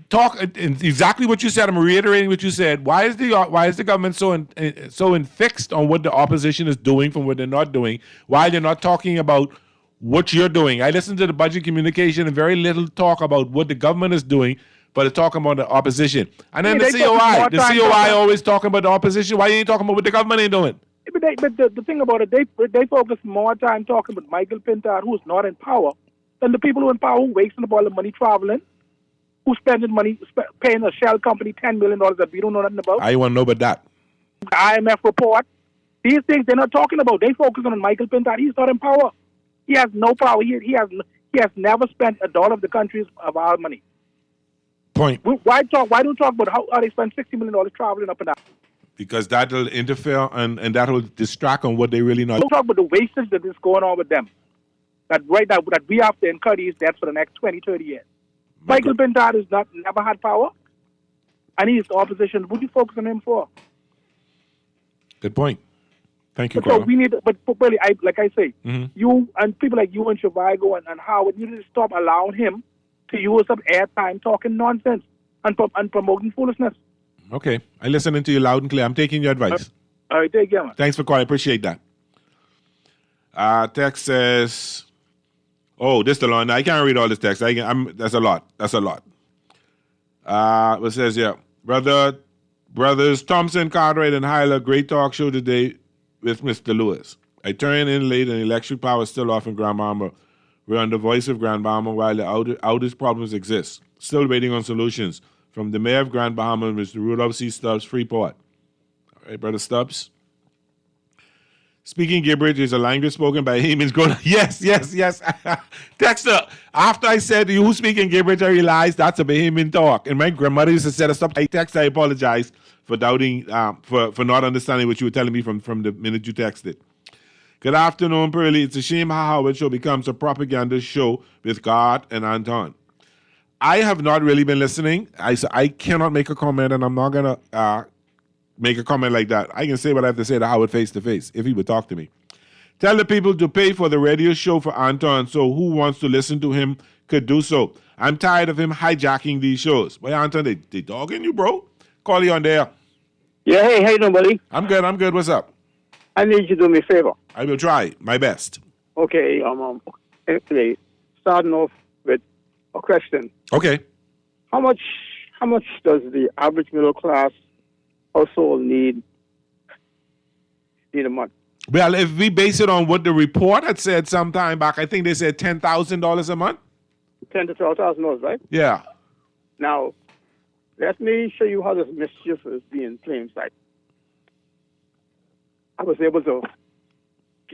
Talk exactly what you said. I'm reiterating what you said. Why is the government so fixed on what the opposition is doing from what they're not doing? Why they're not talking about what you're doing? I listened to the budget communication and very little talk about what the government is doing, but it's talking about the opposition. And then Yeah, the they focus more COI time talking- always talking about the opposition. Why you ain't talking about what the government ain't doing? But the thing about it, they focus more time talking about Michael Pintard, who's not in power, than the people who are in power, who wasting up all the money traveling, who spending money paying a shell company $10 million that we don't know nothing about. I want to know about that. The IMF report. These things they're not talking about. They focus on Michael Pintard. He's not in power. He has no power. He has never spent a dollar of the country's of our money. Point. Why don't talk about how they spend $60 million traveling up and down? Because that'll interfere and that'll distract on what they really know. Don't talk about the wastage that is going on with them. That we have to incur these debts for the next 20, 30 years. Michael Pintard has never had power, and he is the opposition. What do you focus on him for? Good point. Thank you, So Carl. we need, but really, like I say, Mhm. you and people like you and Shivago and Howard, you need to stop allowing him to use up airtime talking nonsense and promoting foolishness. Okay. I'm listening to you loud and clear. I'm taking your advice. All right, take care, man. Thanks for calling. I appreciate that. Text says, oh, this is the long. I can't read all this text. That's a lot. It says, yeah. Brothers Thompson, Cartwright, and Hyler, great talk show today with Mr. Lewis. I turned in late and electric power is still off in Grand Bahama. We're on the voice of Grand Bahama while the outage problems exist. Still waiting on solutions. From the mayor of Grand Bahama, Mr. Rudolph C. Stubbs, Freeport. All right, Brother Stubbs. Speaking gibberish is a language spoken by humans. Yes. Dexter, after I said you speaking gibberish, I realized that's a Bahamian talk. And my grandmother used to set us up. I apologize for doubting, for not understanding what you were telling me from the minute you texted. Good afternoon, Pearlie. It's a shame how Howard Show becomes a propaganda show with God and Anton. I have not really been listening. I cannot make a comment, and I'm not going to make a comment like that. I can say what I have to say to Howard face to face if he would talk to me. Tell the people to pay for the radio show for Anton, so who wants to listen to him could do so. I'm tired of him hijacking these shows. Boy, Anton, they dogging you, bro. Call you on there. Yeah, hey, how you doing, buddy? I'm good. What's up? I need you to do me a favor. I will try my best. Okay, today, starting off with a question. Okay. How much does the average middle class household need a month? Well, if we base it on what the report had said some time back, I think they said $10,000 a month. $10,000 to $12,000, right? Yeah. Now, let me show you how this mischief is being played inside. I was able to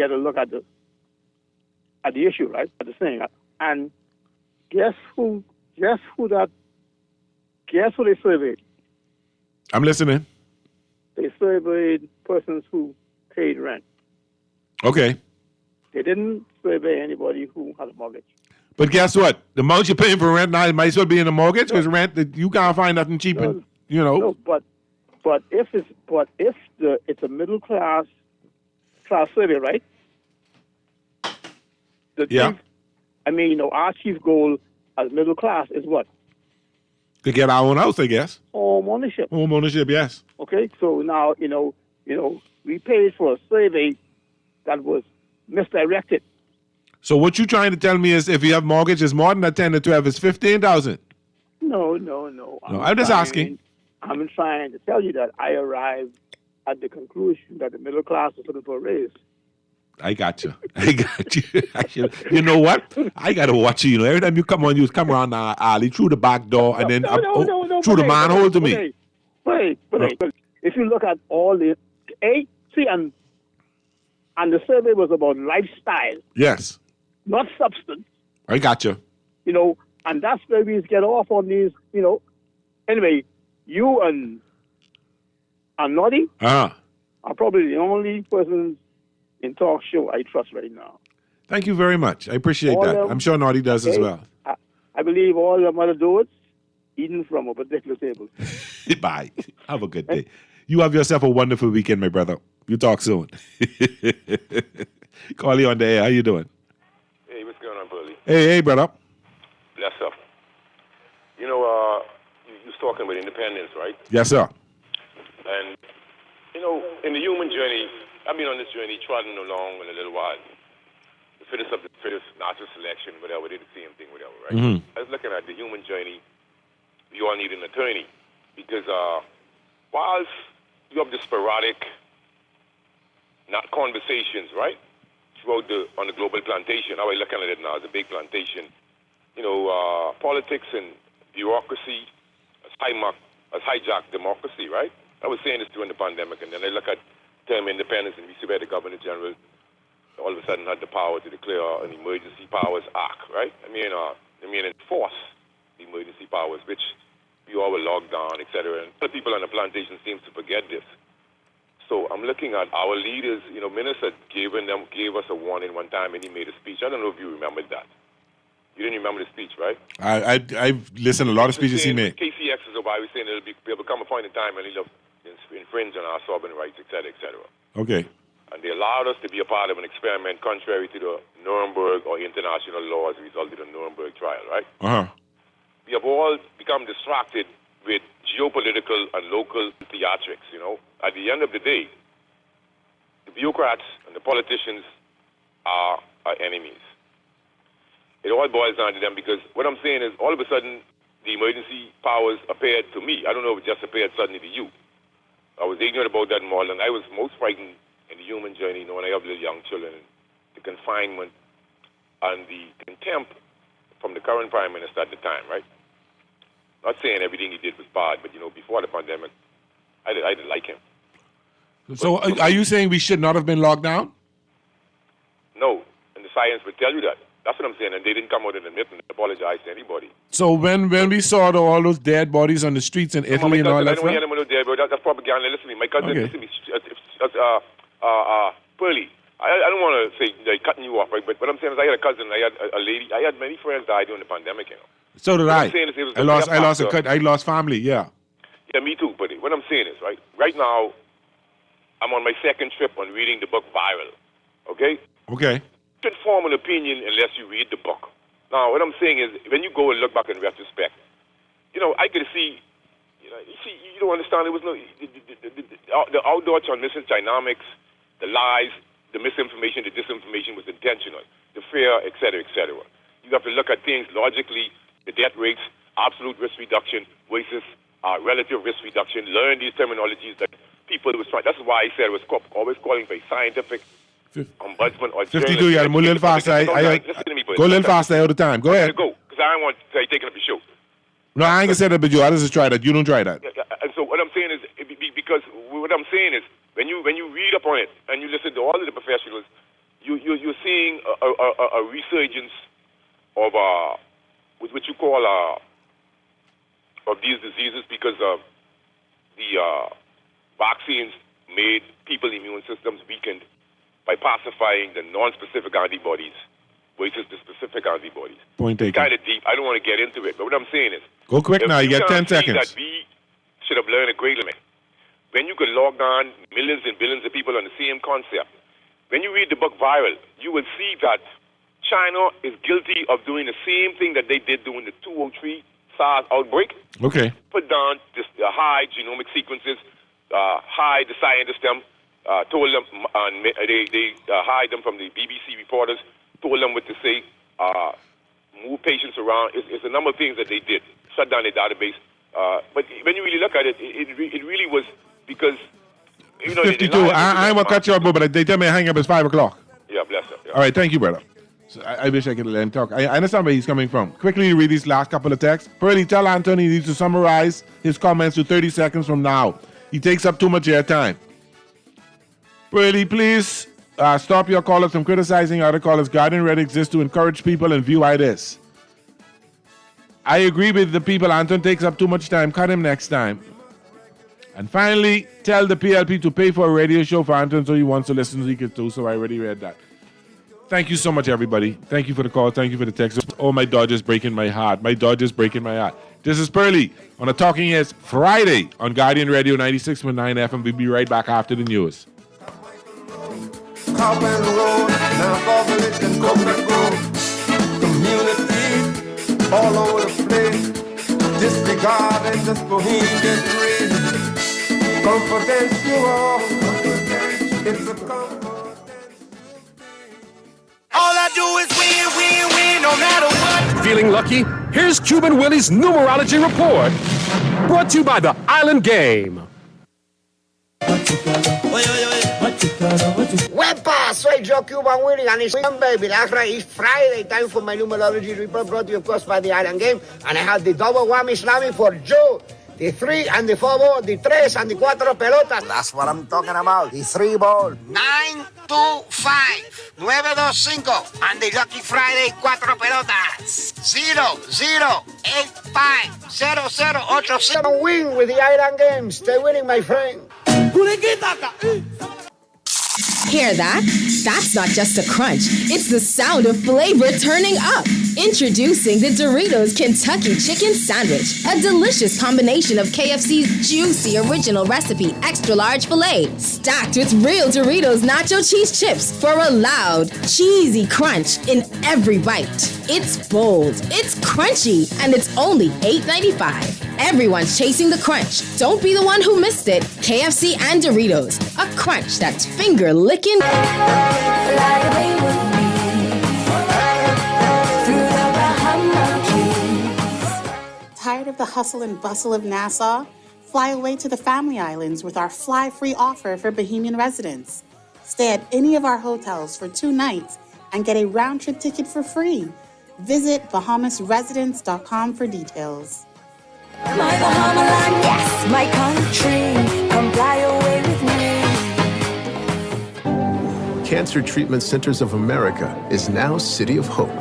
get a look at the issue, right? At the thing, and guess who they surveyed? I'm listening. They surveyed persons who paid rent. Okay. They didn't survey anybody who had a mortgage. But guess what? The most you're paying for rent now, it might as well be in a mortgage because rent, you can't find nothing cheaper. No, but if it's a middle class survey, right? Our chief goal as middle class is what? To get our own house, I guess. Home ownership. Home ownership, yes. Okay, so now we paid for a survey that was misdirected. So what you trying to tell me is if you have mortgage, it's more than that 10 to 12, it's 15,000. No. I'm just asking. I'm trying to tell you that I arrived at the conclusion that the middle class is looking for a raise. I got you. You know what? I got to watch you. Every time you come around the alley, through the back door, and then through the manhole to me. But if you look at all the and the survey was about lifestyle. Yes. Not substance. I got you. And that's where we get off on these, Anyway, you and Noddy are probably the only persons in talk show I trust right now. Thank you very much. I appreciate that. I'm sure Noddy does as well. I believe all your mother doers eating from a particular table. Bye. Have a good day. You have yourself a wonderful weekend, my brother. You talk soon. Call you on the air. How you doing? Hey, what's going on, Burley? Hey, brother. Bless up. You was talking about independence, right? Yes, sir. And, in the human journey, I've been on this journey trotting along in a little while. The fittest of the fittest, natural selection, whatever, they did the same thing, whatever, right? Mm-hmm. I was looking at the human journey. You all need an attorney because whilst you have the sporadic, not conversations, right? Throughout on the global plantation, how I looking at it now, the big plantation. Politics and bureaucracy has hijacked democracy, right? I was saying this during the pandemic, and then I look at term independence, and we see where the Governor General all of a sudden had the power to declare an Emergency Powers Act, right? Enforce the emergency powers, which we all were locked down, etc. And the people on the plantation seems to forget this. So I'm looking at our leaders. Minister gave us a warning one time, and he made a speech. I don't know if you remembered that. You didn't remember the speech, right? I've listened to a lot of speeches he made. KCX is why we're saying there'll become a point in time when he'll infringe on our sovereign rights, etc., etc. Okay. And they allowed us to be a part of an experiment contrary to the Nuremberg or international law as a result of the Nuremberg trial, right? Uh-huh. We have all become distracted with geopolitical and local theatrics, At the end of the day, the bureaucrats and the politicians are our enemies. It all boils down to them because what I'm saying is all of a sudden the emergency powers appeared to me. I don't know if it just appeared suddenly to you. I was ignorant about that more, and I was most frightened in the human journey, when I have little young children, the confinement and the contempt from the current Prime Minister at the time, right? Not saying everything he did was bad, but, before the pandemic, I didn't like him. So are you saying we should not have been locked down? No, and the science would tell you that. That's what I'm saying, and they didn't come out and admit and apologize to anybody. So when we saw all those dead bodies on the streets in Italy and all that stuff? I don't want to dead, but that's propaganda. Listen to me. My cousin, listen to me. Pearly, I don't want to say cutting you off, right? But what I'm saying is I had a cousin, I had a lady, I had many friends die during the pandemic, So did I. I lost family, yeah. Yeah, me too, buddy. What I'm saying is, right now, I'm on my second trip on reading the book Viral, okay? Okay. You can form an opinion unless you read the book. Now, what I'm saying is, when you go and look back in retrospect, I could see, you don't understand, there was no, the outdoor transmission dynamics, the lies, the misinformation, the disinformation was intentional, the fear, et cetera, et cetera. You have to look at things logically, the death rates, absolute risk reduction versus relative risk reduction, learn these terminologies that people was trying. That's why I said it was always calling for a scientific ombudsman or 52, you got to move a little faster. Go a little faster all the time. Go ahead. Go, because I don't want to taking up the show. No, I ain't gonna say that, but I just try that. You don't try that. And so what I'm saying is, because what I'm saying is, when you read up on it and you listen to all of the professionals, you're seeing a resurgence of what you call of these diseases because of the vaccines made people's immune systems weakened by pacifying the non-specific antibodies versus the specific antibodies. Point taken. Kind of deep. I don't want to get into it, but what I'm saying is, go quick now. You get 10 can't see seconds. that we should have learned a great lesson. When you could log on millions and billions of people on the same concept, when you read the book Viral, you will see that China is guilty of doing the same thing that they did during the 203 SARS outbreak. Okay. Put down the high genomic sequences, hide the scientists them, told them, and they hide them from the BBC reporters, told them what to say, move patients around. It's a number of things that they did. Shut down their database. But when you really look at it, it really was because, you know, 52. I want to cut you off, but they tell me I hang up at 5 o'clock. Yeah, bless her. Yeah. All right, thank you, brother. So I wish I could let him talk. I understand where he's coming from. Quickly read these last couple of texts. Pearlie, tell Anthony he needs to summarize his comments to 30 seconds from now. He takes up too much airtime. Pearlie, please stop your callers from criticizing other callers. Guardian Red exists to encourage people and view like this. I agree with the people. Anton takes up too much time. Cut him next time. And finally, tell the PLP to pay for a radio show for Anton so he wants to listen to it too. So I already read that. Thank you so much, everybody. Thank you for the call. Thank you for the text. Oh, my Dodgers breaking my heart. My Dodgers breaking my heart. This is Pearlie on a Talking Heads Friday on Guardian Radio 96.9 FM. We'll be right back after the news. Carbon Road, now Village and Coconut Grove. Community all over the place. Disregarding this bohemian race. Confidential. It's a confidential. All I do is win, no matter what. Feeling lucky? Here's Cuban Willie's numerology report. Brought to you by the Island Game. Wepa, soy yo, Cuban Willie, and it's baby. It's Friday, time for my numerology report, brought to you, of course, by the Island Game. And I have the double whammy slammy for you. The 3 and the 4 ball, the 3 and the 4 pelotas. That's what I'm talking about. The 3 ball. 925 925. And the Lucky Friday 4 pelotas. 00850087. Win with the Island Games. Stay winning, my friend. Hear that? That's not just a crunch. It's the sound of flavor turning up. Introducing the Doritos Kentucky Chicken Sandwich, a delicious combination of KFC's juicy original recipe extra large filet, stacked with real Doritos nacho cheese chips for a loud, cheesy crunch in every bite. It's bold, it's crunchy, and it's only $8.95. Everyone's chasing the crunch. Don't be the one who missed it. KFC and Doritos, a crunch that's finger-licking. Fly away with me through the Bahama Keys. Tired of the hustle and bustle of Nassau? Fly away to the Family Islands with our fly-free offer for Bahamian residents. Stay at any of our hotels for 2 nights and get a round-trip ticket for free. Visit BahamasResidence.com for details. My Bahama land, yes, my country. Come fly away with me. Cancer Treatment Centers of America is now City of Hope,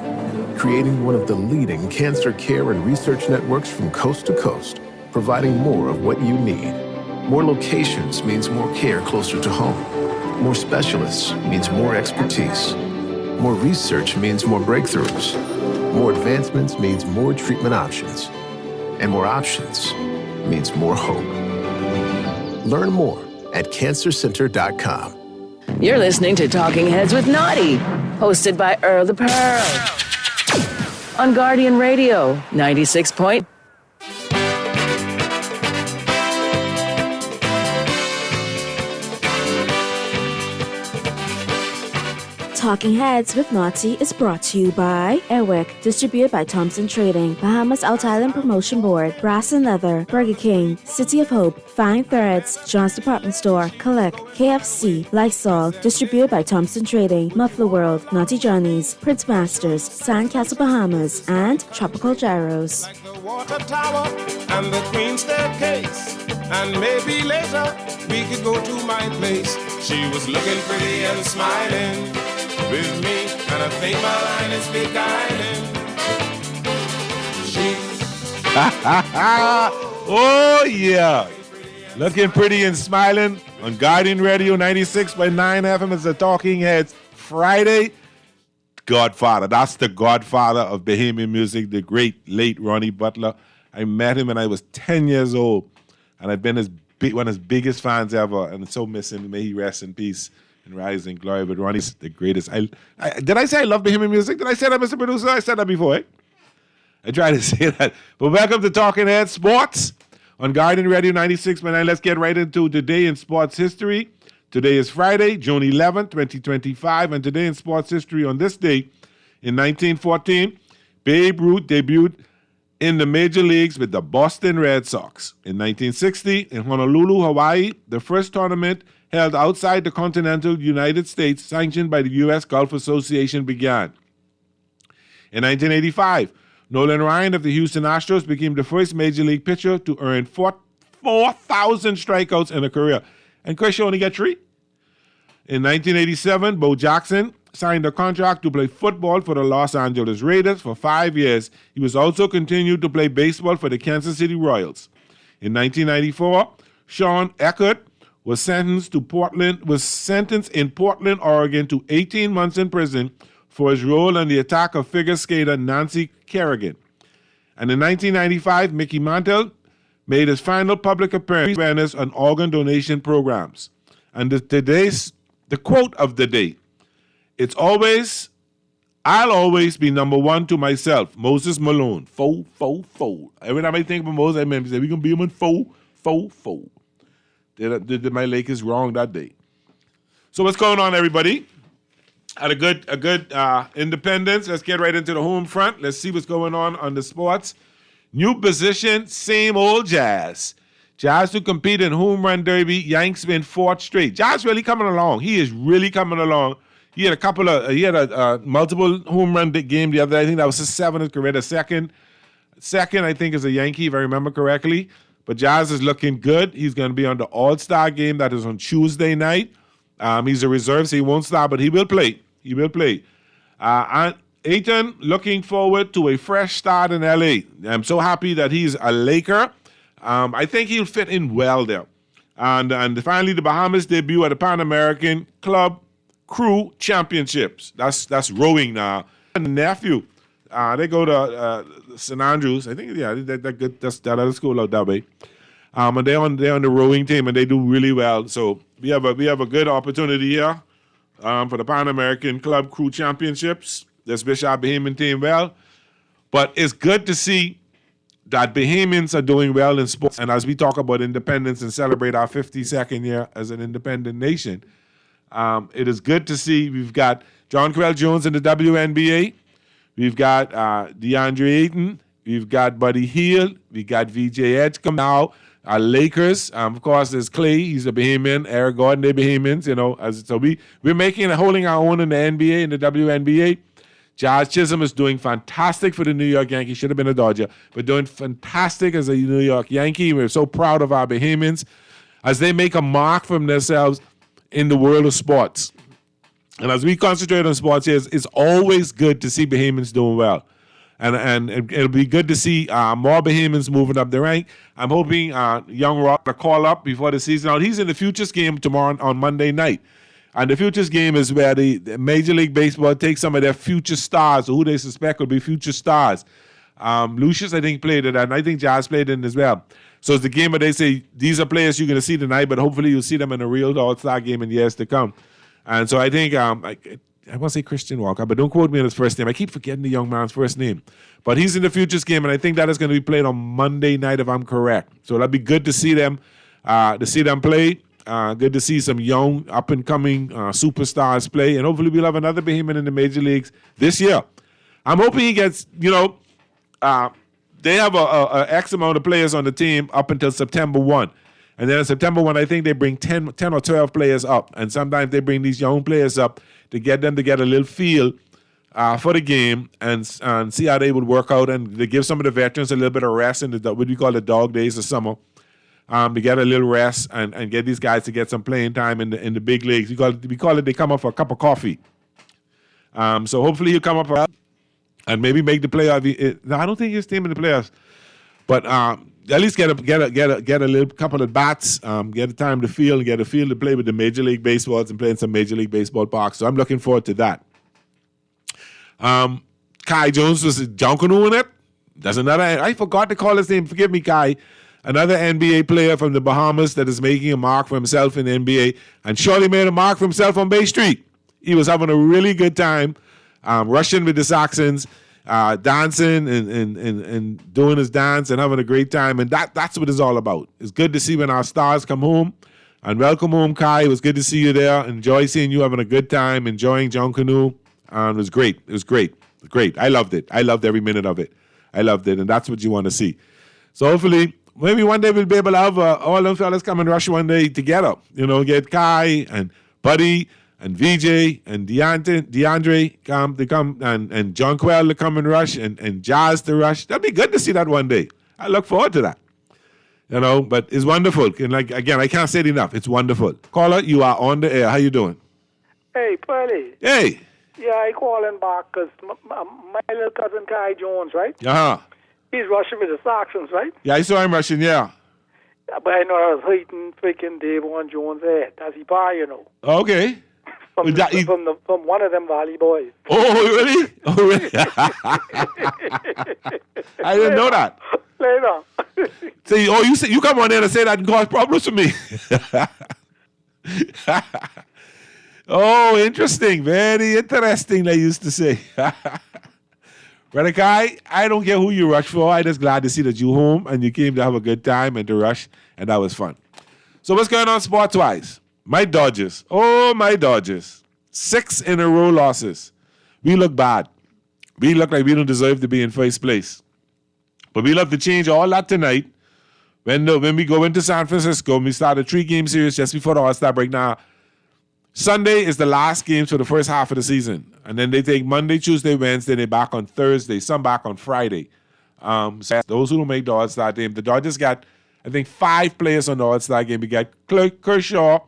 creating one of the leading cancer care and research networks from coast to coast, providing more of what you need. More locations means more care closer to home. More specialists means more expertise. More research means more breakthroughs. More advancements means more treatment options. And more options means more hope. Learn more at cancercenter.com. You're listening to Talking Heads with Naughty, hosted by Earl the Pearl. On Guardian Radio, 96 point. Talking Heads with Naughty is brought to you by Airwick, distributed by Thompson Trading, Bahamas Out Island Promotion Board, Brass and Leather, Burger King, City of Hope, Fine Threads, John's Department Store, Collect, KFC, Lysol, distributed by Thompson Trading, Muffler World, Naughty Johnny's, Prince Masters, Sandcastle Bahamas, and Tropical Gyros. Like the water tower and the Queen Staircase. And maybe later we could go to my place. She was looking pretty and smiling. with me, and I take my line and speak island. Oh, yeah. Looking pretty and smiling on Guardian Radio 96.9 FM as the Talking Heads. Friday, Godfather. That's the godfather of Bahamian music, the great late Ronnie Butler. I met him when I was 10 years old, and I've been one of his biggest fans ever, and so miss him. May he rest in peace and rise in glory. But Ronnie's the greatest. Did I say I love Bahamian music? Did I say that, Mr. Producer? I said that before, eh? I tried to say that. But welcome to Talking Heads Sports on Guardian Radio 96.9. Let's get right into today in sports history. Today is Friday, June 11th, 2025, and today in sports history on this day, in 1914, Babe Ruth debuted in the major leagues with the Boston Red Sox. In 1960, in Honolulu, Hawaii, the first tournament held outside the continental United States, sanctioned by the U.S. Golf Association, began. In 1985, Nolan Ryan of the Houston Astros became the first major league pitcher to earn 4,000 strikeouts in a career. And Chris, you only get 3. In 1987, Bo Jackson signed a contract to play football for the Los Angeles Raiders for 5 years. He was also continued to play baseball for the Kansas City Royals. In 1994, Sean Eckert was sentenced in Portland, Oregon to 18 months in prison for his role in the attack of figure skater Nancy Kerrigan. And in 1995, Mickey Mantle made his final public appearance on organ donation programs. And the quote of the day, I'll always be number one to myself. Moses Malone, 4-4-4. Every time I think of Moses, I remember say, we're going to be him in 4-4-4. Did my Lakers wrong that day. So what's going on, everybody? Had a good independence. Let's get right into the home front. Let's see what's going on the sports. New position, same old Jazz. Jazz to compete in home run derby. Yanks win 4th straight. Jazz really coming along. He is really coming along. He had a multiple home run game the other day. I think that was his 7th career. The second, I think, is a Yankee, if I remember correctly. But Jazz is looking good. He's going to be on the All-Star game that is on Tuesday night. He's a reserve, so he won't start, but he will play. And Ayton looking forward to a fresh start in L.A. I'm so happy that he's a Laker. I think he'll fit in well there. And finally, the Bahamas debut at the Pan American Club Crew Championships. That's rowing now. And the nephew, they go to St. Andrews. I think, yeah, they're good. That's other school out that way. And they're on the rowing team, and they do really well. So we have a good opportunity here for the Pan American Club Crew Championships. This Bishop Bahamian team well. But it's good to see that Bahamians are doing well in sports. And as we talk about independence and celebrate our 52nd year as an independent nation, it is good to see we've got John Carell Jones in the WNBA. We've got DeAndre Ayton. We've got Buddy Hield. We got VJ Edgecombe now. Our Lakers, of course, there's Clay. He's a Bahamian. Eric Gordon, they're Bahamians. So we're holding our own in the NBA, in the WNBA. Josh Chisholm is doing fantastic for the New York Yankees. Should have been a Dodger, but doing fantastic as a New York Yankee. We're so proud of our Bahamians as they make a mark for themselves in the world of sports. And as we concentrate on sports here, it's always good to see Bahamians doing well. And it'll be good to see more Bahamians moving up the rank. I'm hoping young Rock to call up before the season out. He's in the Futures game tomorrow on Monday night. And the Futures game is where the Major League Baseball takes some of their future stars, or who they suspect will be future stars. Lucius, I think, played it, and I think Jazz played it as well. So it's the game where they say, these are players you're going to see tonight, but hopefully you'll see them in a real All-Star game in years to come. And so I think, I want to say Christian Walker, but don't quote me on his first name. I keep forgetting the young man's first name. But he's in the Futures game, and I think that is going to be played on Monday night, if I'm correct. So that'll be good to see them play. Good to see some young, up-and-coming superstars play, and hopefully we'll have another Bahamian in the major leagues this year. I'm hoping he gets, they have a X amount of players on the team up until September 1. And then on September 1, I think they bring 10 or 12 players up. And sometimes they bring these young players up to get them to get a little feel for the game and see how they would work out. And they give some of the veterans a little bit of rest in what we call the dog days of summer. To get a little rest and get these guys to get some playing time in the big leagues. We call it they come up for a cup of coffee. So hopefully he'll come up and maybe make the playoff. No, I don't think he's team in the playoffs, but at least get a little couple of bats, get a time to feel and get a feel to play with the Major League Baseballs and play in some Major League Baseball parks. So I'm looking forward to that. Kai Jones was John Canoe in it. That's another. I forgot to call his name. Forgive me, Kai. Another NBA player from the Bahamas that is making a mark for himself in the NBA and surely made a mark for himself on Bay Street. He was having a really good time, rushing with the Saxons, dancing and doing his dance and having a great time. And that's what it's all about. It's good to see when our stars come home. And welcome home, Kai. It was good to see you there. Enjoy seeing you having a good time, enjoying John Canoe. It was great. It was great. Great. I loved it. I loved every minute of it. I loved it. And that's what you want to see. So hopefully, maybe one day we'll be able to have all them fellas come and rush one day together. You know, get Kai and Buddy and VJ and DeAndre come and John Quell to come and rush and Jazz to rush. That'd be good to see that one day. I look forward to that. You know, but it's wonderful. And like again, I can't say it enough. It's wonderful. Caller, you are on the air. How you doing? Hey, Pearly. Hey. Yeah, I calling back because my little cousin Kai Jones, right? Uh-huh. He's rushing with the Saxons, right? Yeah, I saw him rushing, yeah. But I know I was hating freaking Davon Jones' head. That's he bar, you know. Okay. From one of them Valley boys. Oh, really? Oh, really? I didn't know that. Later. See, you come on there and say that and cause problems for me. Oh, interesting. Very interesting, they used to say. Brother Kai, I don't care who you rush for. I'm just glad to see that you home and you came to have a good time and to rush, and that was fun. So what's going on sports-wise? My Dodgers. Oh, my Dodgers. 6 in a row losses. We look bad. We look like we don't deserve to be in first place. But we'll have to change all that tonight when we go into San Francisco. We start a 3-game series just before the All-Star break. Now, Sunday is the last game for the first half of the season. And then they take Monday, Tuesday, Wednesday. They're back on Thursday. Some back on Friday. So those who don't make the All-Star game, the Dodgers got, I think, 5 players on the All-Star game. We got Kershaw,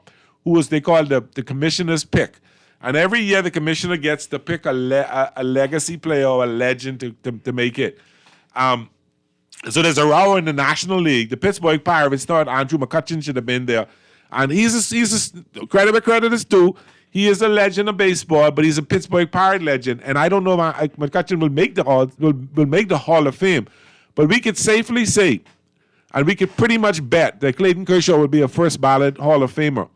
who was, they call the commissioner's pick. And every year the commissioner gets to pick a legacy player or a legend to make it. So there's a row in the National League. The Pittsburgh Pirates thought Andrew McCutchen should have been there. And he's credit where credit is due. He is a legend of baseball, but he's a Pittsburgh Pirate legend. And I don't know if McCutchen will make the Hall of Fame. But we could safely say, and we could pretty much bet that Clayton Kershaw will be a first ballot Hall of Famer.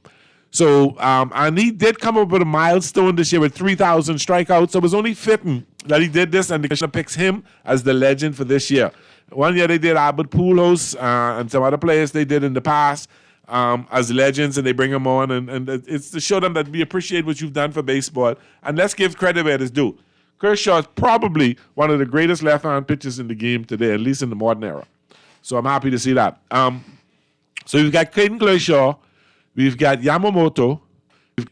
So, and he did come up with a milestone this year with 3,000 strikeouts. So it was only fitting that he did this, and the commissioner picks him as the legend for this year. One year they did Albert Pujols and some other players they did in the past as legends, and they bring them on, and it's to show them that we appreciate what you've done for baseball. And let's give credit where it is due. Kershaw is probably one of the greatest left-hand pitchers in the game today, at least in the modern era. So I'm happy to see that. So we've got Clayton Kershaw, we've got Yamamoto,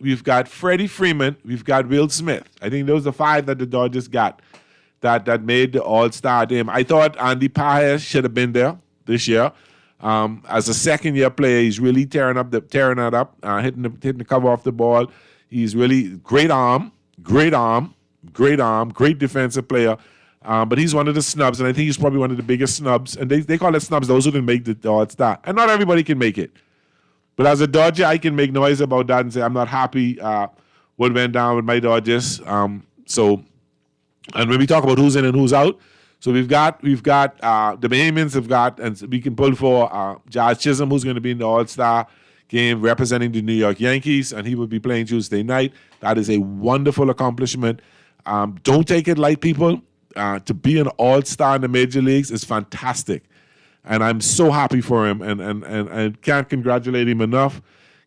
we've got Freddie Freeman, we've got Will Smith. I think those are 5 that the Dodgers got that made the All-Star game. I thought Andy Pages should have been there this year. As a second-year player, he's really tearing it up, hitting the cover off the ball. He's really great defensive player. But he's one of the snubs, and I think he's probably one of the biggest snubs. And they call it snubs, those who didn't make the All-Star. And not everybody can make it. But as a Dodger, I can make noise about that and say I'm not happy what went down with my Dodgers. And when we talk about who's in and who's out, so we've got the Bahamians have got, and we can pull for Jazz Chisholm, who's going to be in the All-Star game representing the New York Yankees, and he will be playing Tuesday night. That is a wonderful accomplishment. Don't take it light, people. To be an All-Star in the major leagues is fantastic. And I'm so happy for him, and can't congratulate him enough.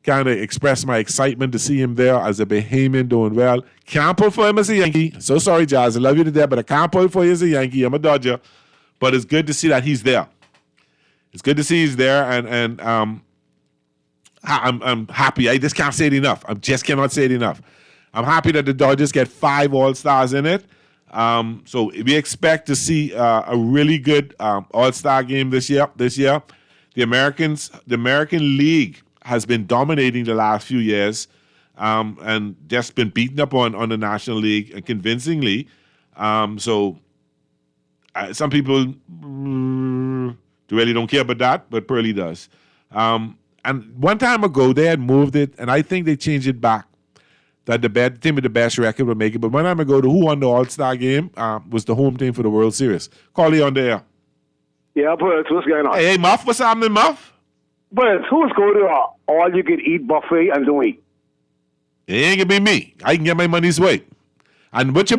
Kind of express my excitement to see him there as a Bahamian doing well. Can't pull for him as a Yankee. So sorry, Jazz. I love you to death, but I can't pull for you as a Yankee. I'm a Dodger. But it's good to see that he's there. It's good to see he's there, and I'm happy. I just can't say it enough. I just cannot say it enough. I'm happy that the Dodgers get 5 All-Stars in it. So we expect to see a really good All-Star game this year. The American League has been dominating the last few years. and just been beaten up on the National League convincingly. So some people really don't care about that, but Pearlie does. And one time ago, they had moved it, and I think they changed it back, that the team with the best record would make it. But one time ago, who won the All-Star game was the home team for the World Series. Carly on the air. Yeah, Perks, what's going on? Hey, Muff, what's happening, Muff? Perks, who's going to all-you-can-eat buffet and don't eat? It ain't gonna be me. I can get my money's worth. And what you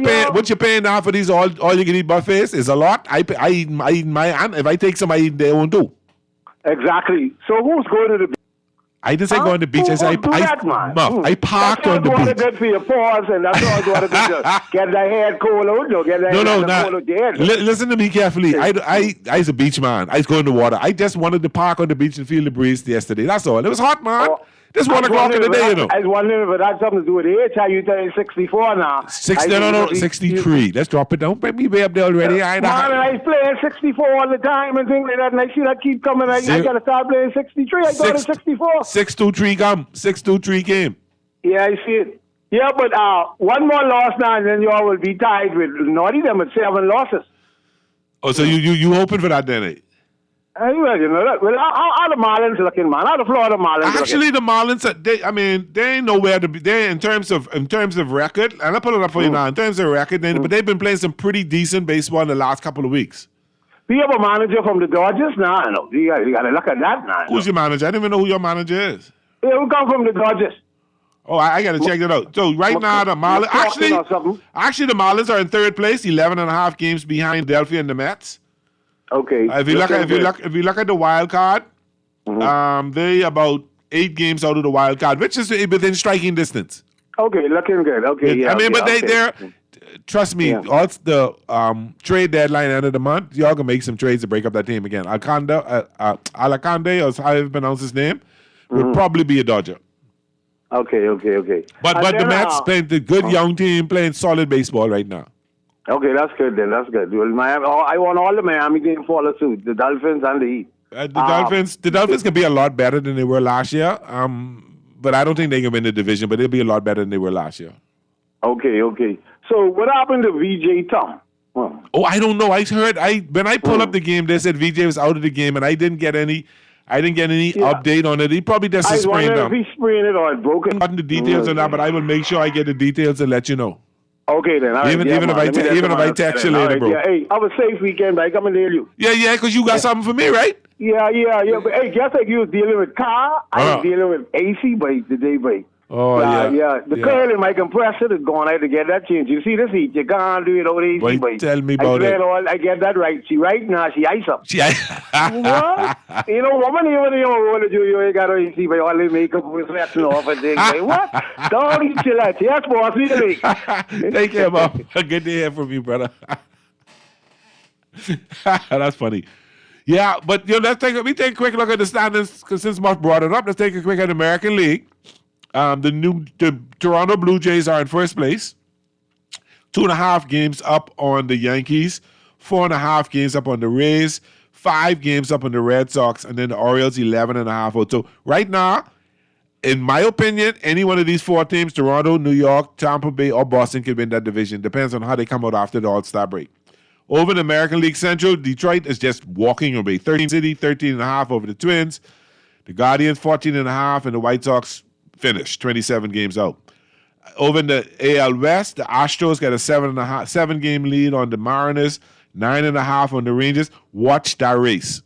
paying now for these all-you-can-eat buffets is a lot. I eat my and if I take some, I eat their own too. Exactly. So who's going to the beach? I didn't say go on the beach. I said I parked on the beach. That's all good for your paws, and that's all good to get that head cold out. Listen to me carefully. I's a beach man. I go in the water. I just wanted to park on the beach and feel the breeze yesterday. That's all. It was hot, man. This 1 o'clock in the day, you know. I was wondering if it had something to do with age. How you turning 64 now? 63. Let's drop it down. Bring me way up there already. I was playing 64 all the time and things like that, and I see that keep coming. I got to start playing 63. I go to 64. 6-2-3 game. Yeah, I see it. Yeah, but one more loss now, and then you all will be tied with Naughty them with 7 losses. Oh, so you hoping for that, then, eh? Well, you know, how the Marlins looking, man? How the Florida Marlins Actually, the Marlins, they ain't nowhere to be. They in terms of record, and I'll put it up for you now. In terms of record, but they've been playing some pretty decent baseball in the last couple of weeks. Do you have a manager from the Dodgers? No, no. You got to look at that now. Who's your manager? I didn't even know who your manager is. Yeah, we come from the Dodgers. Oh, I got to check that out. So right now, the Marlins actually the Marlins are in third place, 11.5 games behind Philadelphia and the Mets. Okay. If you look at the wild card, they about 8 games out of the wild card, which is within striking distance. Okay, looking good. Okay, yeah. I mean, but they're trust me. All the trade deadline end of the month, y'all gonna make some trades to break up that team again. Alacande, or how you pronounce his name, would probably be a Dodger. Okay. But the Mets playing the good young team, playing solid baseball right now. Okay, that's good then. That's good. Well, I want all the Miami teams follow suit. The Dolphins and the Heat. The Dolphins can be a lot better than they were last year. But I don't think they can win the division. But they'll be a lot better than they were last year. Okay. So what happened to VJ Tom? Oh, I don't know. I heard when I pulled up the game, they said VJ was out of the game, and I didn't get any update on it. He probably just sprained up. If he sprained it or broken. I've gotten the details on that, but I will make sure I get the details and let you know. Okay then. All right. Even if I text you later, bro. Yeah. Hey, have a safe weekend, but I come and hear you. Yeah, because you got something for me, right? Yeah. But hey, just like you was dealing with car, I was dealing with AC brake today, brake. Oh, yeah. The curl in my compressor is gone. I had to get that changed. You see this heat, you can't do it over AC brake. Tell me about it. I get that right. She right now, she ice up. What? You know, woman, even you ain't got AC brake, all the makeup was sweating off and things. What? Don't eat your light. Yes, boss, we the league. Take care, Mom. Good to hear from you, brother. That's funny. Yeah, but let's take a quick look at the standings, because since Muff brought it up, let's take a quick at the American League. The Toronto Blue Jays are in first place, 2.5 games up on the Yankees, 4.5 games up on the Rays, 5 games up on the Red Sox, and then the Orioles 11.5. So right now, in my opinion, any one of these 4 teams, Toronto, New York, Tampa Bay, or Boston, can win that division. Depends on how they come out after the All-Star break. Over in the American League Central, Detroit is just walking away. 13.5 over the Twins, the Guardians 14.5, and the White Sox finished 27 games out. Over in the AL West, the Astros got a 7-game lead on the Mariners, 9.5 on the Rangers. Watch that race.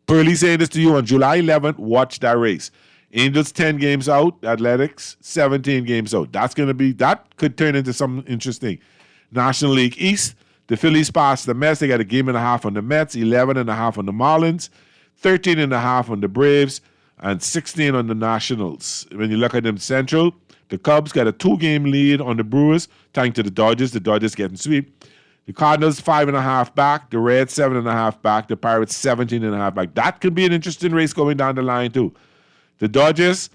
Pearlie saying this to you on July 11th. Watch that race. Angels 10 games out. Athletics 17 games out. That could turn into something interesting. National League East, the Phillies passed the Mets. They got a 1.5 on the Mets, 11.5 on the Marlins, 13.5 on the Braves, and 16 on the Nationals. When you look at them Central, the Cubs got a 2-game lead on the Brewers, thanks to the Dodgers. The Dodgers getting sweep. The Cardinals 5.5 back. The Reds 7.5 back. The Pirates 17.5 back. That could be an interesting race going down the line too. The Dodgers,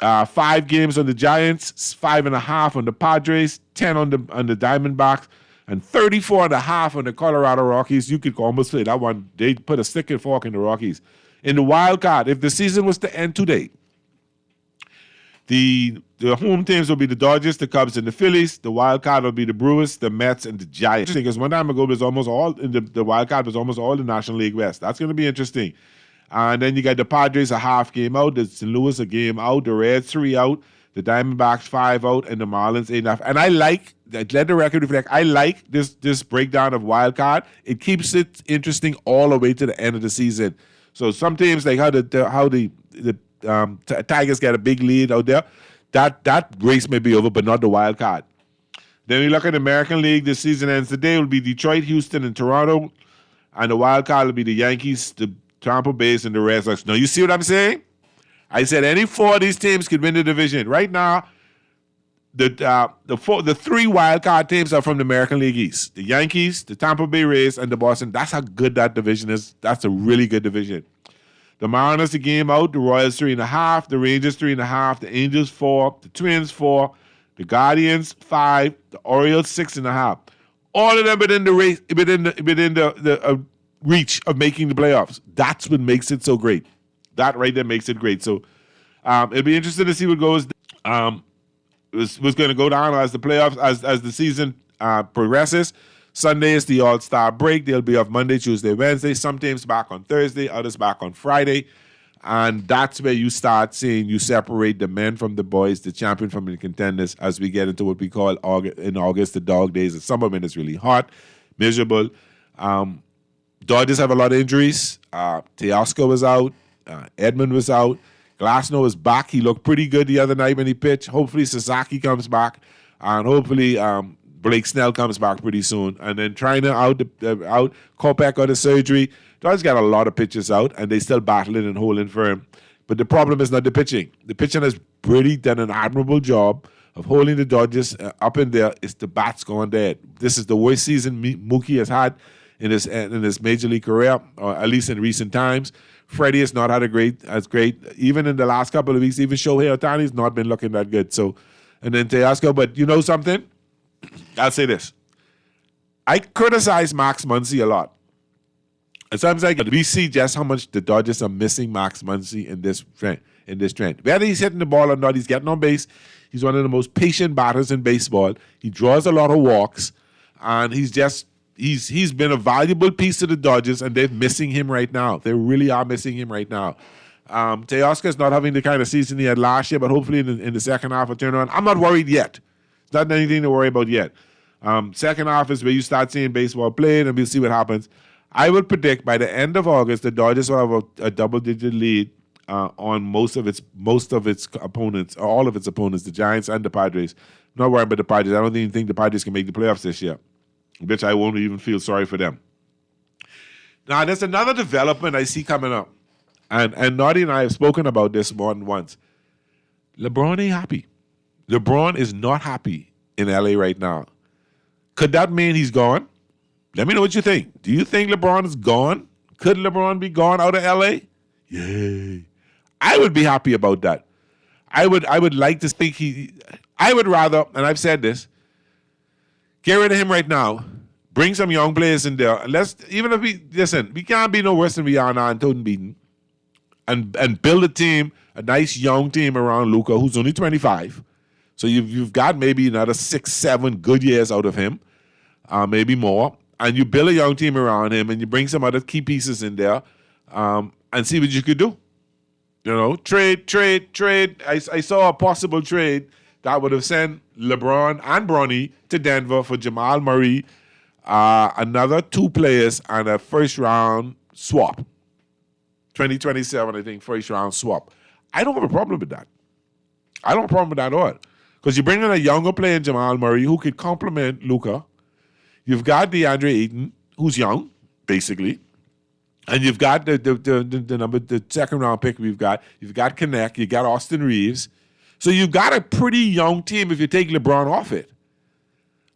5 games on the Giants, 5.5 on the Padres, 10 on the Diamondbacks, and 34.5 on the Colorado Rockies. You could almost say that one. They put a stick and fork in the Rockies. In the wild card, if the season was to end today, The home teams will be the Dodgers, the Cubs, and the Phillies. The wild card will be the Brewers, the Mets, and the Giants. Because one time ago, it was almost all the wild card was almost all the National League West. That's going to be interesting. And then you got the Padres a half game out, the St. Louis a game out, the Reds 3 out, the Diamondbacks 5 out, and the Marlins 8.5. And I like, let the record reflect, I like this breakdown of wild card. It keeps it interesting all the way to the end of the season. So some teams, like how the Tigers get a big lead out there, that race may be over, but not the wild card. Then we look at the American League. This season ends today. It will be Detroit, Houston, and Toronto. And the wild card will be the Yankees, the Tampa Bay, and the Red Sox. Now, you see what I'm saying? I said any 4 of these teams could win the division. Right now, the 3 wild card teams are from the American League East. The Yankees, the Tampa Bay Rays, and the Boston. That's how good that division is. That's a really good division. The Mariners a game out, the Royals 3.5, the Rangers 3.5, the Angels 4, the Twins 4, the Guardians 5, the Orioles 6.5. All of them within the race, within the reach of making the playoffs. That's what makes it so great. That right there makes it great. So it'll be interesting to see what goes. What's going to go down as the playoffs as the season progresses. Sunday is the All-Star break. They'll be off Monday, Tuesday, Wednesday. Some teams back on Thursday, others back on Friday. And that's where you start seeing you separate the men from the boys, the champion from the contenders, as we get into what we call August, the dog days. The summer when it's really hot, miserable. Dodgers have a lot of injuries. Teoscar was out. Edmund was out. Glasnow is back. He looked pretty good the other night when he pitched. Hopefully Sasaki comes back. And hopefully Blake Snell comes back pretty soon. And then Trina out. Kopech got a surgery. Dodgers got a lot of pitchers out, and they still battling and holding firm. But the problem is not the pitching. The pitching has really done an admirable job of holding the Dodgers up in there. It's the bats going dead. This is the worst season Mookie has had in his major league career, or at least in recent times. Freddie has not had as great. Even in the last couple of weeks, even Shohei Ohtani has not been looking that good. So, and then Teoscar, but you know something? I'll say this. I criticize Max Muncy a lot. And sometimes we see just how much the Dodgers are missing Max Muncy in this trend. Whether he's hitting the ball or not, he's getting on base. He's one of the most patient batters in baseball. He draws a lot of walks, and he's been a valuable piece to the Dodgers, and they're missing him right now. They really are missing him right now. Teoscar's not having the kind of season he had last year, but hopefully in the second half of turnaround. I'm not worried yet. It's not anything to worry about yet. Second half is where you start seeing baseball played, and we'll see what happens. I will predict by the end of August, the Dodgers will have a double-digit lead on most of its opponents, or all of its opponents, the Giants and the Padres. I'm not worried about the Padres. I don't even think the Padres can make the playoffs this year, which I won't even feel sorry for them. Now, there's another development I see coming up, and Naughty and I have spoken about this more than once. LeBron ain't happy. LeBron is not happy in LA right now. Could that mean he's gone? Let me know what you think. Do you think LeBron is gone? Could LeBron be gone out of LA? Yay. I would be happy about that. I would like to think I would rather, and I've said this, get rid of him right now. Bring some young players in there. We can't be no worse than we are now in Toten Beaton. And build a team, a nice young team around Luka, who's only 25. So you've got maybe another 6-7 good years out of him, maybe more. And you build a young team around him, and you bring some other key pieces in there, and see what you could do. You know, trade. I saw a possible trade that would have sent LeBron and Bronny to Denver for Jamal Murray, another 2 players, and a first-round swap. 2027, I think, first-round swap. I don't have a problem with that. I don't have a problem with that at all. Because you bring in a younger player in Jamal Murray who could complement Luka. You've got DeAndre Ayton, who's young, basically. And you've got the second round pick we've got. You've got Connect. You got Austin Reeves. So you've got a pretty young team if you take LeBron off it.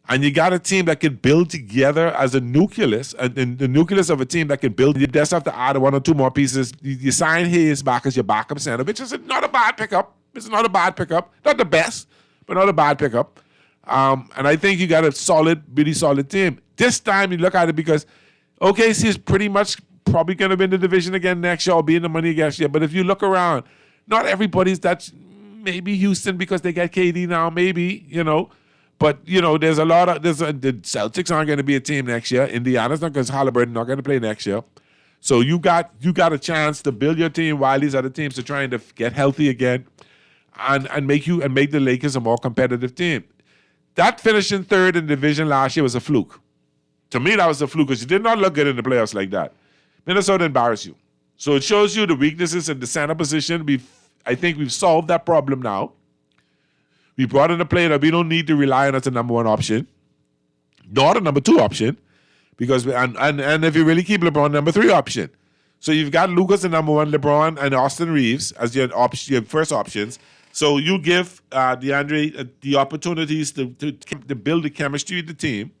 And you got a team that can build together as a nucleus, and the nucleus of a team that can build. You just have to add 1 or 2 more pieces. You sign Hayes back as your backup center, which is not a bad pickup. It's not a bad pickup. Not the best, but not a bad pickup. And I think you got a really solid team. This time you look at it because OKC is pretty much probably going to win the division again next year or be in the money next year. But if you look around, not everybody's that maybe Houston because they got KD now, maybe, But, there's a lot of, the Celtics aren't going to be a team next year. Indiana's not, because Halliburton not going to play next year. So you got a chance to build your team while these other teams are trying to get healthy again and make the Lakers a more competitive team. That finishing third in the division last year was a fluke. To me, that was a fluke because you did not look good in the playoffs like that. Minnesota embarrassed you. So it shows you the weaknesses in the center position. I think we've solved that problem now. We brought in a player that we don't need to rely on as a number one option, nor the number two option, because and if you really keep LeBron number three option. So you've got Lucas the number one, LeBron and Austin Reeves as your first options. So you give DeAndre the opportunities to build the chemistry of the team.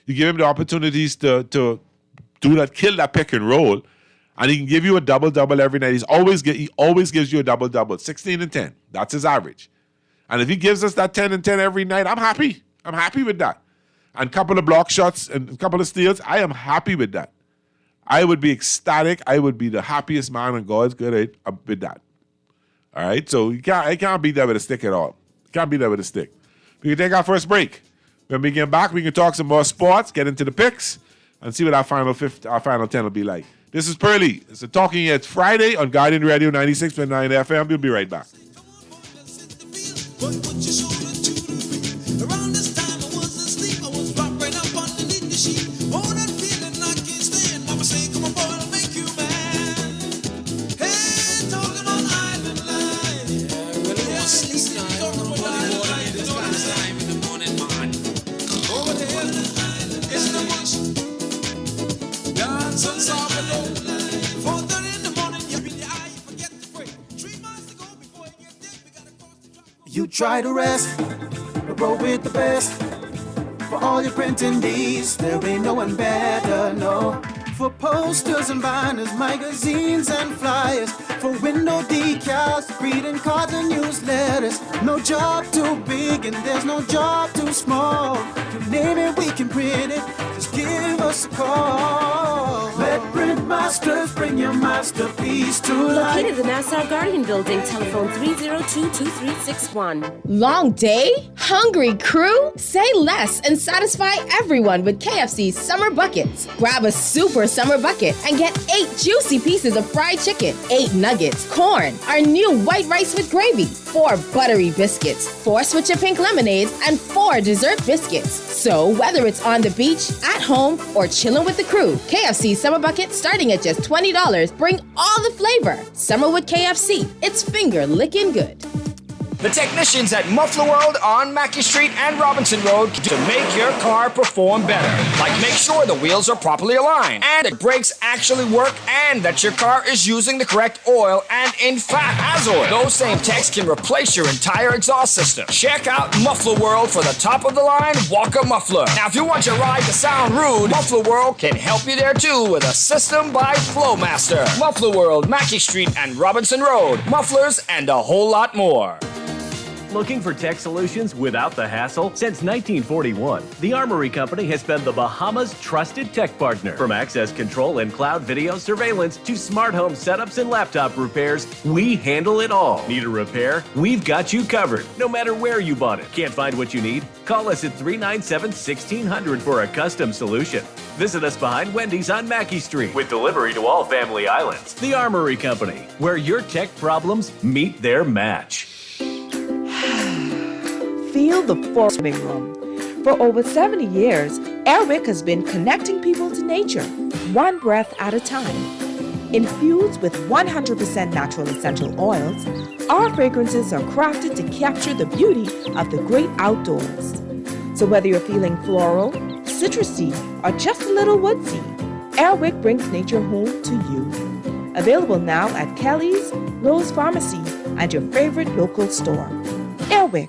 You give him the opportunities to do that, kill that pick and roll, and he can give you a double-double every night. He always gives you a double-double, 16 and 10. That's his average. And if he gives us that 10 and 10 every night, I'm happy. I'm happy with that. And a couple of block shots and a couple of steals, I am happy with that. I would be ecstatic. I would be the happiest man on God's good with that. All right? So I can't beat that with a stick at all. Can't beat that with a stick. We can take our first break. When we get back, we can talk some more sports, get into the picks, and see what our final 10 will be like. This is Pearly. It's a Talking Heads Friday on Guardian Radio 96.9 FM. We'll be right back. You try to rest, but roll with the best. For all your printing needs, there ain't no one better, no. For posters and banners, magazines and flyers. For window decals, greeting cards and newsletters. No job too big and there's no job too small. You name it, we can print it, just give us a call. Let Print Masters bring your masterpiece to life. Located at the Nassau Guardian Building, telephone 302-2361. Long day? Hungry crew? Say less and satisfy everyone with KFC's Summer Buckets. Grab a super summer bucket and get 8 juicy pieces of fried chicken, 8 nuggets, corn, our new white rice with gravy, 4 buttery biscuits, 4 Switcher Pink lemonades, and 4 dessert biscuits. So whether it's on the beach, at home, or chilling with the crew, KFC Summer Bucket starting at just $20. Bring all the flavor. Summer with KFC. It's finger licking good. The technicians at Muffler World on Mackey Street and Robinson Road to make your car perform better. Like make sure the wheels are properly aligned and the brakes actually work and that your car is using the correct oil and in fact has oil. Those same techs can replace your entire exhaust system. Check out Muffler World for the top of the line Walker muffler. Now if you want your ride to sound rude, Muffler World can help you there too with a system by Flowmaster. Muffler World, Mackey Street and Robinson Road. Mufflers and a whole lot more. Looking for tech solutions without the hassle? Since 1941, the Armory Company has been the Bahamas' trusted tech partner. From access control and cloud video surveillance to smart home setups and laptop repairs, we handle it all. Need a repair? We've got you covered, no matter where you bought it. Can't find what you need? Call us at 397-1600 for a custom solution. Visit us behind Wendy's on Mackey Street with delivery to all family islands. The Armory Company, where your tech problems meet their match. Feel the forming room. For over 70 years, Airwick has been connecting people to nature, one breath at a time. Infused with 100% natural essential oils, our fragrances are crafted to capture the beauty of the great outdoors. So whether you're feeling floral, citrusy, or just a little woodsy, Airwick brings nature home to you. Available now at Kelly's, Lowe's Pharmacy, and your favorite local store. Airwick.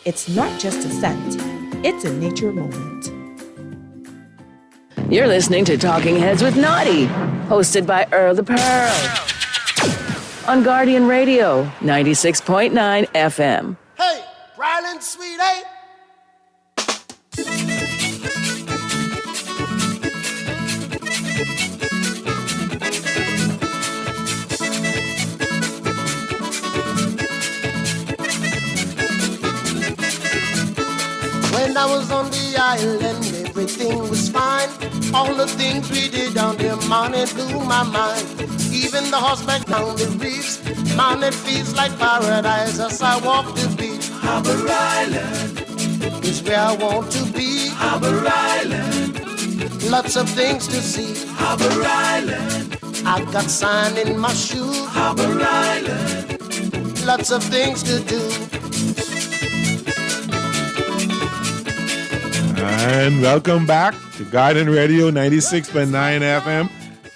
It's not just a scent, it's a nature moment. You're listening to Talking Heads with Naughty, hosted by Earl the Pearl. On Guardian Radio, 96.9 FM. Hey, Ryland, sweet, eh? was on the island, everything was fine. All the things we did down there, man, it blew my mind. Even the horseback down the reefs, man, it feels like paradise as I walk the beach. Harbor Island is where I want to be. Harbor Island, lots of things to see. Harbor Island, I got sand in my shoe. Harbor Island, lots of things to do. And welcome back to Garden Radio 96.9 FM.